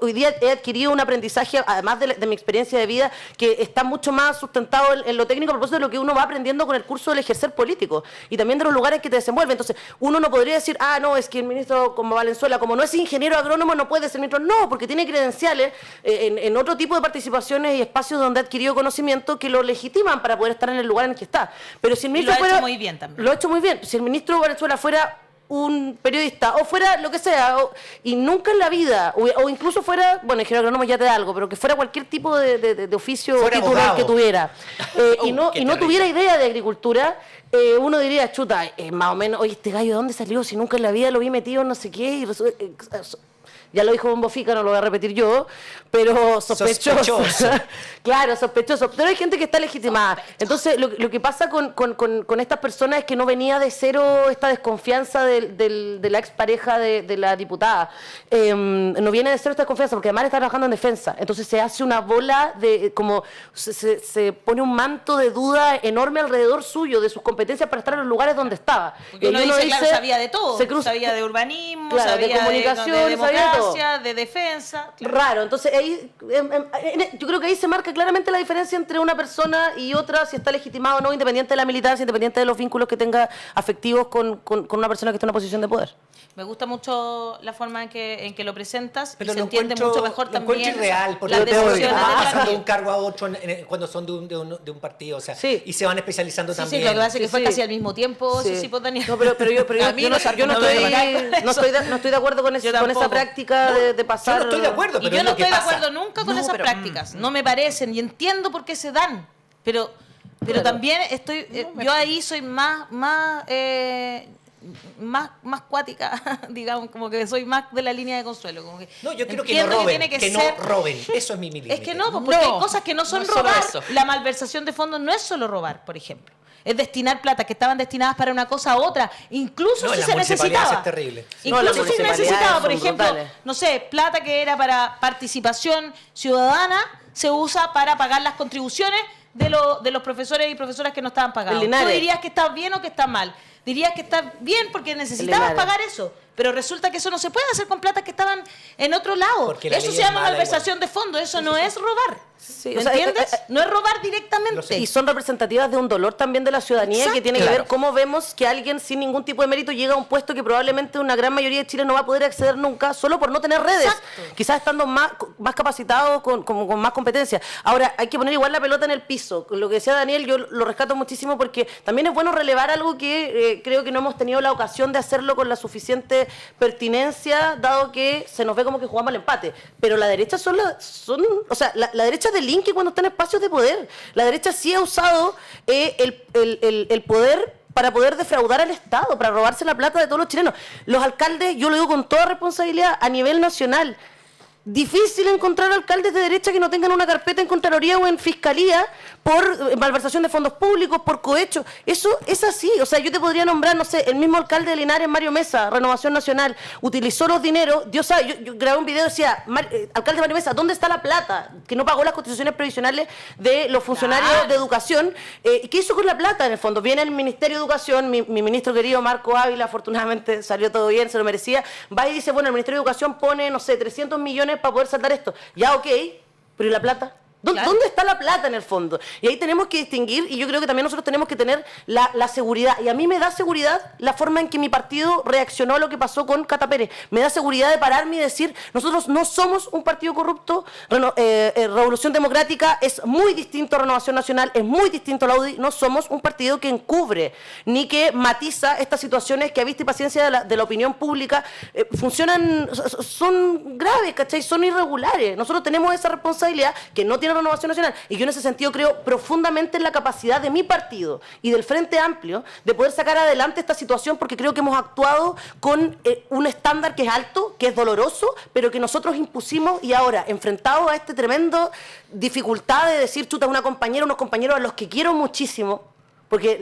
hoy día he adquirido un aprendizaje, además de mi experiencia de vida, que está mucho más sustentado en lo técnico a propósito de lo que uno va aprendiendo con el curso del ejercer político y también de los lugares en que te desenvuelve. Entonces, uno no podría decir, no, es que el ministro como Valenzuela, como no es ingeniero agrónomo, no puede ser ministro. No, porque tiene credenciales en otro tipo de participaciones y espacios donde ha adquirido conocimiento que lo legitiman para poder estar en el lugar en el que está. Pero si el ministro ha hecho muy bien también. Lo ha hecho muy bien. Si el ministro Valenzuela fuera un periodista o fuera lo que sea y nunca en la vida o incluso fuera, bueno, ingeniero agrónomo ya te da algo, pero que fuera cualquier tipo de oficio o título que tuviera y no tuviera idea de agricultura, uno diría, chuta, más o menos, oye, este gallo ¿de dónde salió? Si nunca en la vida lo vi metido en no sé qué y ya lo dijo Bombo Fica, no lo voy a repetir yo, pero sospechoso. Claro, sospechoso. Pero hay gente que está legitimada. Entonces, lo que pasa con estas personas es que no venía de cero esta desconfianza de la expareja de la diputada. No viene de cero esta desconfianza, porque además está trabajando en defensa. Entonces se hace una bola de, como se pone un manto de duda enorme alrededor suyo, de sus competencias para estar en los lugares donde estaba. Porque uno dice, claro, sabía de todo. Sabía de urbanismo, claro, sabía de comunicación, de democracia, de defensa. Claro. Raro. Entonces, ahí, yo creo que ahí se marca claramente la diferencia entre una persona y otra, si está legitimado o no, independiente de la militancia, independiente de los vínculos que tenga afectivos con una persona que está en una posición de poder. Me gusta mucho la forma en que lo presentas, pero y se entiende mucho mejor también irreal, porque las decisiones del pasando de partido. un cargo a otro cuando son de un partido, o sea, sí. Y se van especializando también. Sí, lo que pasa es que fue casi al mismo tiempo, sí. pues, Daniel. No, pero yo no estoy de acuerdo con esa práctica de pasar. Yo no estoy de acuerdo, Y yo no estoy de acuerdo nunca con esas prácticas. No me parecen y entiendo por qué se dan. Pero también yo ahí soy más cuática, digamos, como que soy más de la línea de Consuelo. Como que no, yo quiero que no roben, no roben. Eso es mi límite. Es que no, porque hay cosas que no son robar. La malversación de fondos no es solo robar, por ejemplo. Es destinar plata que estaban destinadas para una cosa a otra, incluso si se necesitaba. Es terrible. Sí. Incluso si se necesitaba, por ejemplo, brutales. no sé, plata que era para participación ciudadana, se usa para pagar las contribuciones de los profesores y profesoras que no estaban pagados. ¿Tú dirías que está bien o que está mal? Dirías que está bien porque necesitabas pagar eso. Pero resulta que eso no se puede hacer con plata que estaban en otro lado. Eso se llama malversación de fondos. Eso no es robar. Sí, ¿Me entiendes? No es robar directamente. Y son representativas de un dolor también de la ciudadanía. Exacto. Que tiene que ver cómo vemos que alguien sin ningún tipo de mérito llega a un puesto que probablemente una gran mayoría de Chile no va a poder acceder nunca solo por no tener redes. Exacto. Quizás estando más capacitado, con más competencia. Ahora, hay que poner igual la pelota en el piso. Lo que decía Daniel, yo lo rescato muchísimo porque también es bueno relevar algo que creo que no hemos tenido la ocasión de hacerlo con la suficiente pertinencia, dado que se nos ve como que jugamos al empate. Pero la derecha la derecha delinque cuando está en espacios de poder. La derecha sí ha usado el poder para poder defraudar al Estado, para robarse la plata de todos los chilenos. Los alcaldes, yo lo digo con toda responsabilidad, a nivel nacional, difícil encontrar alcaldes de derecha que no tengan una carpeta en Contraloría o en Fiscalía por malversación de fondos públicos, por cohecho. Eso es así. O sea, yo te podría nombrar, no sé, el mismo alcalde de Linares, Mario Mesa, Renovación Nacional, utilizó los dineros. Dios sabe, yo grabé un video y decía, alcalde Mario Mesa, ¿dónde está la plata? Que no pagó las constituciones previsionales de los funcionarios de educación. ¿Qué hizo con la plata, en el fondo? Viene el Ministerio de Educación, mi ministro querido Marco Ávila, afortunadamente salió todo bien, se lo merecía. Va y dice, bueno, el Ministerio de Educación pone, no sé, 300 millones para poder saltar esto. Ya, ok, pero ¿y la plata? ¿Dónde está la plata en el fondo? Y ahí tenemos que distinguir, y yo creo que también nosotros tenemos que tener la seguridad. Y a mí me da seguridad la forma en que mi partido reaccionó a lo que pasó con Cata Pérez. Me da seguridad de pararme y decir, nosotros no somos un partido corrupto. Revolución Democrática es muy distinto a Renovación Nacional, es muy distinto a la UDI. No somos un partido que encubre ni que matiza estas situaciones que a vista y paciencia de la opinión pública funcionan, son graves, ¿cachai? Son irregulares. Nosotros tenemos esa responsabilidad que no tiene Renovación Nacional. Y yo en ese sentido creo profundamente en la capacidad de mi partido y del Frente Amplio de poder sacar adelante esta situación, porque creo que hemos actuado con un estándar que es alto, que es doloroso, pero que nosotros impusimos, y ahora, enfrentados a este tremendo dificultad de decir, chuta, una compañera, unos compañeros a los que quiero muchísimo, porque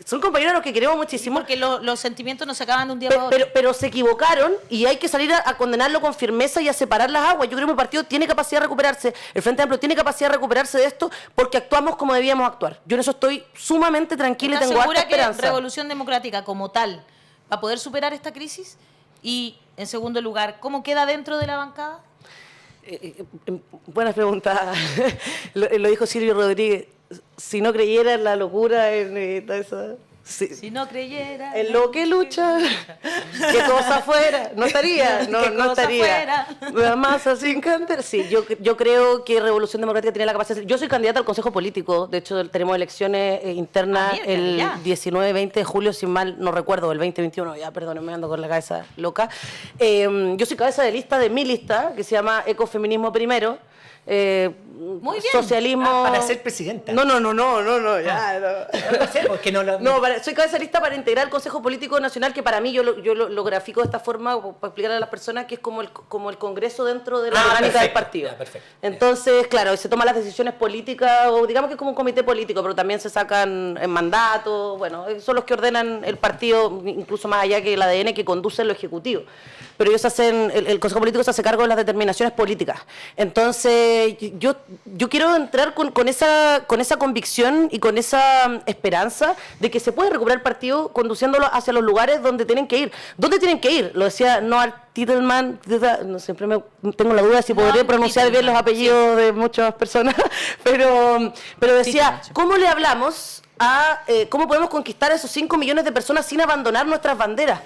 son compañeros a los que queremos muchísimo. Porque los sentimientos no se acaban de un día para otro. Pero se equivocaron y hay que salir a condenarlo con firmeza y a separar las aguas. Yo creo que el partido tiene capacidad de recuperarse, el Frente Amplio tiene capacidad de recuperarse de esto porque actuamos como debíamos actuar. Yo en eso estoy sumamente tranquila y tengo harta esperanza. ¿Estás segura que Revolución Democrática como tal va a poder superar esta crisis? Y, en segundo lugar, ¿cómo queda dentro de la bancada? Buena pregunta. lo dijo Silvio Rodríguez. Si no creyera en la locura, en eso, si no creyera en lo que lucha, qué cosa fuera, no estaría, no estaría. La masa sin cantar. Sí, yo creo que Revolución Democrática tiene la capacidad. Yo soy candidata al Consejo Político, de hecho tenemos elecciones internas el 19-20 de julio, sin mal no recuerdo, el 20-21, ya perdónenme, ando con la cabeza loca. Yo soy cabeza de lista de mi lista, que se llama Ecofeminismo Primero. Muy bien. Socialismo. Para ser presidenta. No, ya. Soy cabeza de lista para integrar el Consejo Político Nacional, que para mí yo lo grafico de esta forma para explicarle a las personas que es como el Congreso dentro de la orgánica del partido. Perfecto. Entonces, claro, se toman las decisiones políticas, o digamos que es como un comité político, pero también se sacan en mandato, bueno, son los que ordenan el partido, incluso más allá que el ADN que conduce lo ejecutivo. Pero ellos hacen, el Consejo Político se hace cargo de las determinaciones políticas. Entonces, yo quiero entrar con esa convicción y con esa esperanza de que se puede recuperar el partido conduciéndolo hacia los lugares donde tienen que ir. ¿Dónde tienen que ir? Lo decía Noah Titelman, no, siempre tengo la duda de si podré pronunciar bien los apellidos de muchas personas, pero decía, ¿cómo le hablamos a cómo podemos conquistar a esos 5 millones de personas sin abandonar nuestras banderas?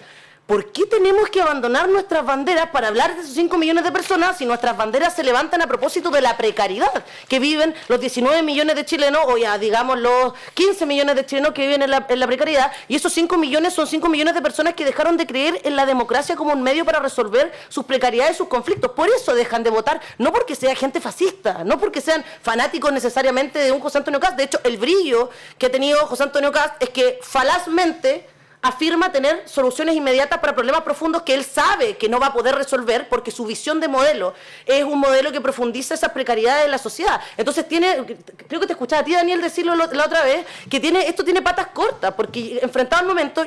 ¿Por qué tenemos que abandonar nuestras banderas para hablar de esos 5 millones de personas si nuestras banderas se levantan a propósito de la precariedad que viven los 19 millones de chilenos, o ya digamos los 15 millones de chilenos que viven en la precariedad? Y esos 5 millones son 5 millones de personas que dejaron de creer en la democracia como un medio para resolver sus precariedades y sus conflictos. Por eso dejan de votar, no porque sea gente fascista, no porque sean fanáticos necesariamente de un José Antonio Kast. De hecho, el brillo que ha tenido José Antonio Kast es que falazmente afirma tener soluciones inmediatas para problemas profundos que él sabe que no va a poder resolver porque su visión de modelo es un modelo que profundiza esas precariedades de la sociedad. Entonces creo que te escuchaba a ti, Daniel, decirlo la otra vez, que esto tiene patas cortas, porque enfrentado al momento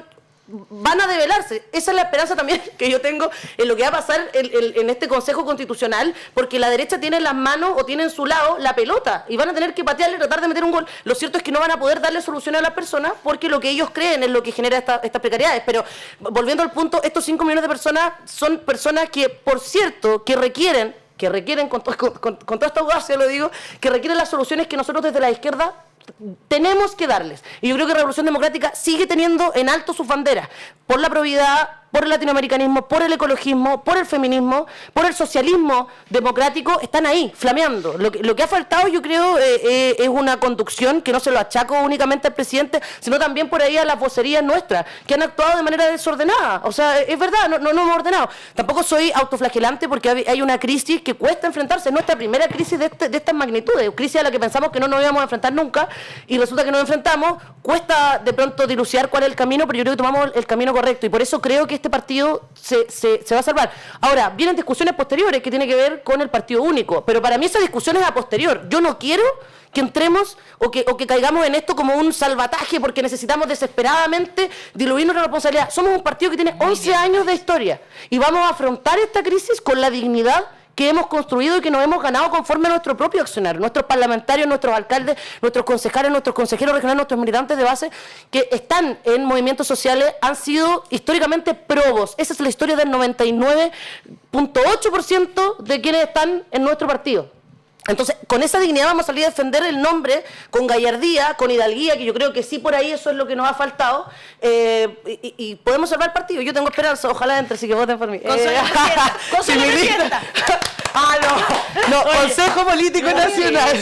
van a develarse. Esa es la esperanza también que yo tengo en lo que va a pasar en este Consejo Constitucional, porque la derecha tiene en las manos o tiene en su lado la pelota y van a tener que patearle y tratar de meter un gol. Lo cierto es que no van a poder darle soluciones a las personas porque lo que ellos creen es lo que genera estas precariedades. Pero volviendo al punto, estos 5 millones de personas son personas que, por cierto, que requieren con toda esta audacia, lo digo, que requieren las soluciones que nosotros desde la izquierda tenemos que darles. Y yo creo que Revolución Democrática sigue teniendo en alto sus banderas por la probidad, por el latinoamericanismo, por el ecologismo, por el feminismo, por el socialismo democrático. Están ahí, flameando. Lo que ha faltado, yo creo, es una conducción que no se lo achaco únicamente al presidente, sino también por ahí a las vocerías nuestras, que han actuado de manera desordenada. O sea, es verdad, no hemos ordenado. Tampoco soy autoflagelante porque hay una crisis que cuesta enfrentarse. Es nuestra primera crisis de estas magnitudes, crisis a la que pensamos que no nos íbamos a enfrentar nunca, y resulta que nos enfrentamos. Cuesta de pronto dilucidar cuál es el camino, pero yo creo que tomamos el camino correcto, y por eso creo que este partido se va a salvar. Ahora, vienen discusiones posteriores que tienen que ver con el partido único, pero para mí esa discusión es a posterior. Yo no quiero que entremos o que caigamos en esto como un salvataje porque necesitamos desesperadamente diluir nuestra responsabilidad. Somos un partido que tiene 11 años de historia y vamos a afrontar esta crisis con la dignidad que hemos construido y que nos hemos ganado conforme a nuestro propio accionar. Nuestros parlamentarios, nuestros alcaldes, nuestros concejales, nuestros consejeros regionales, nuestros militantes de base que están en movimientos sociales han sido históricamente probos. Esa es la historia del 99.8% de quienes están en nuestro partido. Entonces, con esa dignidad vamos a salir a defender el nombre, con gallardía, con hidalguía, que yo creo que sí por ahí eso es lo que nos ha faltado, y podemos salvar el partido. Yo tengo esperanza, ojalá entre, así que voten por mí. Consuelo Presidenta. No, Consejo Político Nacional.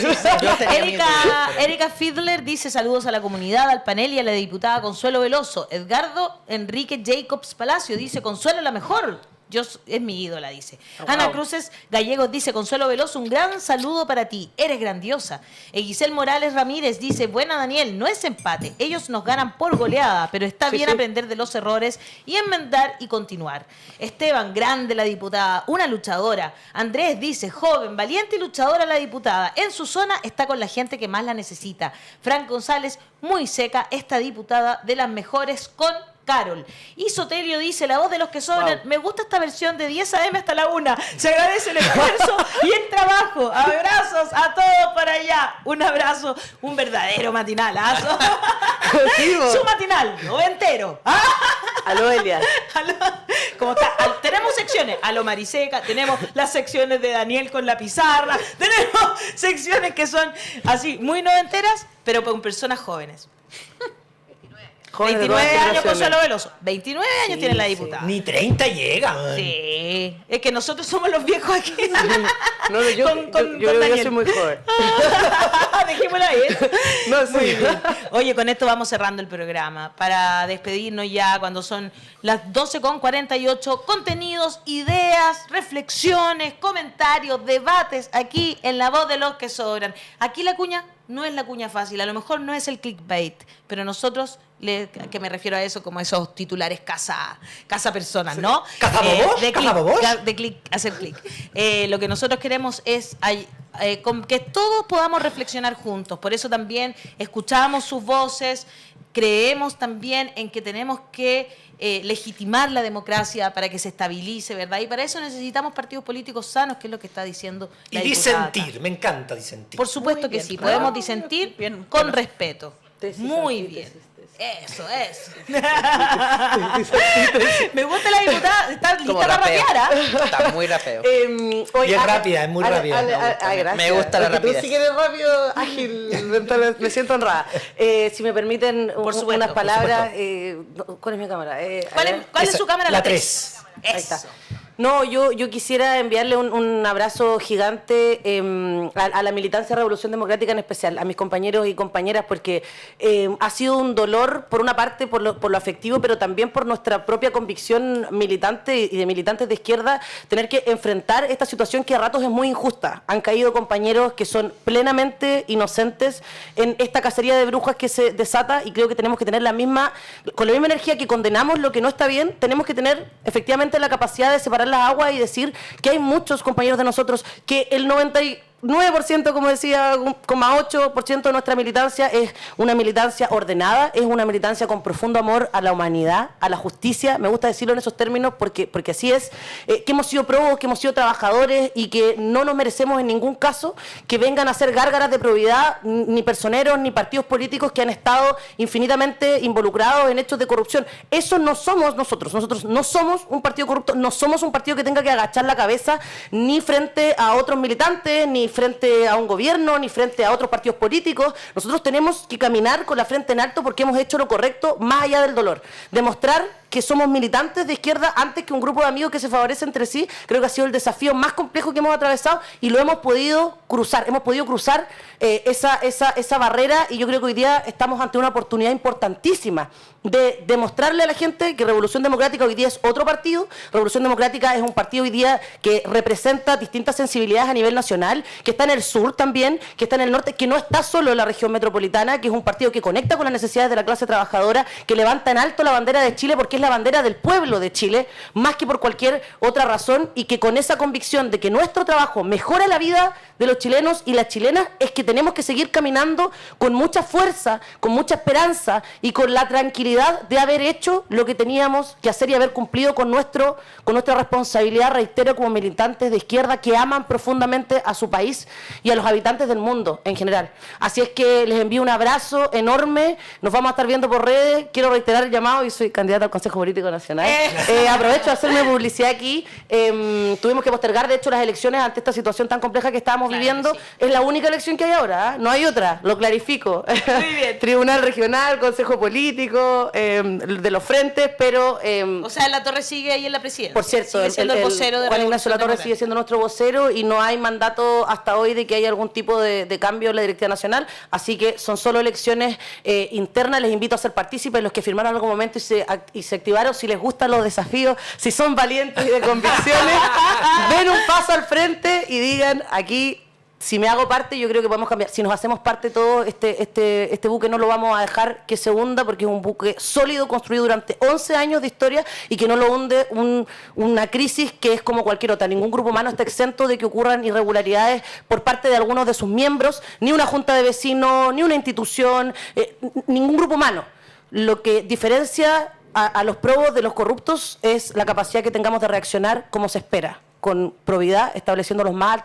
Erika Fiedler dice saludos a la comunidad, al panel y a la diputada Consuelo Veloso. Edgardo Enrique Jacobs Palacio dice Consuelo la mejor. Es mi ídola, dice. Oh, Ana wow. Cruces Gallegos dice, Consuelo Veloso, un gran saludo para ti, eres grandiosa. Giselle Morales Ramírez dice, buena Daniel, no es empate, ellos nos ganan por goleada, pero está Sí, bien sí. aprender de los errores y enmendar y continuar. Esteban, grande la diputada, una luchadora. Andrés dice, joven, valiente y luchadora la diputada, en su zona está con la gente que más la necesita. Frank González, muy seca, esta diputada de las mejores con Carol. Y Sotelio dice, la voz de los que sobran, Wow. me gusta esta versión de 10 a.m. hasta la 1. Se agradece el esfuerzo y el trabajo. Abrazos a todos para allá. Un abrazo, un verdadero matinalazo. Su matinal, noventero. Aló, Elia. ¿Cómo está? Tenemos secciones, a lo Mariseca, tenemos las secciones de Daniel con la pizarra, tenemos secciones que son así, muy noventeras, pero con personas jóvenes. Jóvenes de 29 todas años, generaciones. Consuelo Veloso. 29 años Sí, tiene la sí. diputada. Ni 30 llega, man. Sí, es que nosotros somos los viejos aquí. No, yo, Con- con- yo con creo que Daniel. yo soy muy joven. Dejémosla ahí. No, sí. Muy bien. Oye, con esto vamos cerrando el programa para despedirnos ya cuando son las 12:48. Contenidos, ideas, reflexiones, comentarios, debates aquí en La Voz de los que Sobran. Aquí la cuña no es la cuña fácil, a lo mejor no es el clickbait, pero nosotros, que me refiero a eso como esos titulares casa personas, ¿no? ¿Cazabobos? De click, ¿Cazabobos? de clic, hacer clic. Lo que nosotros queremos es que todos podamos reflexionar juntos. Por eso también escuchamos sus voces, creemos también en que tenemos que legitimar la democracia para que se estabilice, ¿verdad? Y para eso necesitamos partidos políticos sanos, que es lo que está diciendo Y la diputada acá. disentir, me encanta disentir. Por supuesto Muy que bien, sí, claro. podemos disentir Bien, con bueno. respeto. Tesis, Muy antitesis, bien. tesis. Eso. Me gusta la diputada, está Como lista para rapeo. rapear, ¿ah? Está muy rapeo. Y es rápida, es muy rápida. Gracias. Me gusta la Porque rapidez. Tú sí que eres rápido, ágil, entonces me siento honrada. Si me permiten Por supuesto, unas por palabras. ¿Cuál es mi cámara? ¿Cuál es Esa, su cámara? la 3. Ahí está. No, yo quisiera enviarle un abrazo gigante a la militancia de Revolución Democrática en especial, a mis compañeros y compañeras, porque ha sido un dolor, por una parte, por lo afectivo, pero también por nuestra propia convicción militante y de militantes de izquierda, tener que enfrentar esta situación que a ratos es muy injusta. Han caído compañeros que son plenamente inocentes en esta cacería de brujas que se desata, y creo que tenemos que tener con la misma energía que condenamos lo que no está bien, tenemos que tener efectivamente la capacidad de separar las aguas y decir que hay muchos compañeros de nosotros que el 99%, como decía, 8% de nuestra militancia es una militancia ordenada, es una militancia con profundo amor a la humanidad, a la justicia. Me gusta decirlo en esos términos porque así es, que hemos sido probos, que hemos sido trabajadores y que no nos merecemos en ningún caso que vengan a ser gárgaras de probidad ni personeros ni partidos políticos que han estado infinitamente involucrados en hechos de corrupción. Eso no somos nosotros. Nosotros no somos un partido corrupto, no somos un partido que tenga que agachar la cabeza ni frente a otros militantes, ni frente a un gobierno, ni frente a otros partidos políticos. Nosotros tenemos que caminar con la frente en alto porque hemos hecho lo correcto más allá del dolor. Demostrar que somos militantes de izquierda antes que un grupo de amigos que se favorecen entre sí, creo que ha sido el desafío más complejo que hemos atravesado y lo hemos podido cruzar. Hemos podido cruzar esa barrera y yo creo que hoy día estamos ante una oportunidad importantísima de demostrarle a la gente que Revolución Democrática hoy día es otro partido. Revolución Democrática es un partido hoy día que representa distintas sensibilidades a nivel nacional, que está en el sur también, que está en el norte, que no está solo en la región metropolitana, que es un partido que conecta con las necesidades de la clase trabajadora, que levanta en alto la bandera de Chile porque es la bandera del pueblo de Chile, más que por cualquier otra razón, y que con esa convicción de que nuestro trabajo mejora la vida de los chilenos y las chilenas, es que tenemos que seguir caminando con mucha fuerza, con mucha esperanza y con la tranquilidad de haber hecho lo que teníamos que hacer y haber cumplido con nuestra responsabilidad, reitero, como militantes de izquierda que aman profundamente a su país y a los habitantes del mundo en general. Así es que les envío un abrazo enorme, nos vamos a estar viendo por redes, quiero reiterar el llamado y soy candidata al Consejo Político Nacional. Aprovecho de hacerme publicidad aquí, tuvimos que postergar de hecho las elecciones ante esta situación tan compleja que estábamos Claro viviendo, que sí. es la única elección que hay ahora, no hay otra, lo clarifico. Muy bien. Tribunal Regional, Consejo Político, de los frentes, pero... O sea, la Torre sigue ahí en la presidencia. por cierto, sigue siendo el vocero de Juan Ignacio Revolución Latorre Democrática. sigue siendo nuestro vocero y no hay mandato hasta hoy de que haya algún tipo de cambio en la directiva nacional, así que son solo elecciones internas. Les invito a ser partícipes, los que firmaron en algún momento y se se activaron, si les gustan los desafíos, si son valientes y de convicciones, den un paso al frente y digan, aquí, si me hago parte, yo creo que podemos cambiar. Si nos hacemos parte todo, este buque no lo vamos a dejar que se hunda, porque es un buque sólido, construido durante 11 años de historia, y que no lo hunde una crisis que es como cualquier otra. Ningún grupo humano está exento de que ocurran irregularidades por parte de algunos de sus miembros, ni una junta de vecinos, ni una institución, ningún grupo humano. Lo que diferencia a los probos de los corruptos es la capacidad que tengamos de reaccionar como se espera, con probidad, estableciendo los más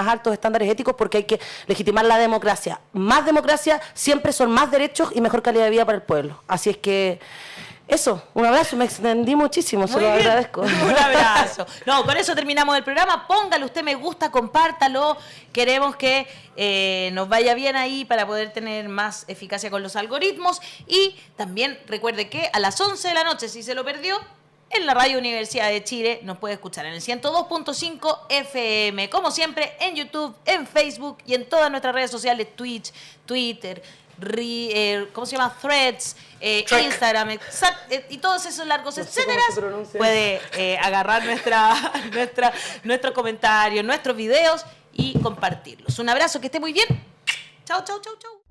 altos estándares éticos, porque hay que legitimar la democracia. Más democracia siempre son más derechos y mejor calidad de vida para el pueblo. Así es que eso, un abrazo, me extendí muchísimo, se lo agradezco. Un abrazo. No, con eso terminamos el programa. Póngale usted me gusta, compártalo. Queremos que nos vaya bien ahí para poder tener más eficacia con los algoritmos. Y también recuerde que a las 11 de la noche, si se lo perdió, en la Radio Universidad de Chile nos puede escuchar en el 102.5 FM, como siempre en YouTube, en Facebook y en todas nuestras redes sociales, Twitch, Twitter, ¿cómo se llama? Threads, Instagram, y todos esos largos etcétera. Puede agarrar nuestros comentarios, nuestros videos y compartirlos. Un abrazo, que esté muy bien. Chau, chau, chau, chau.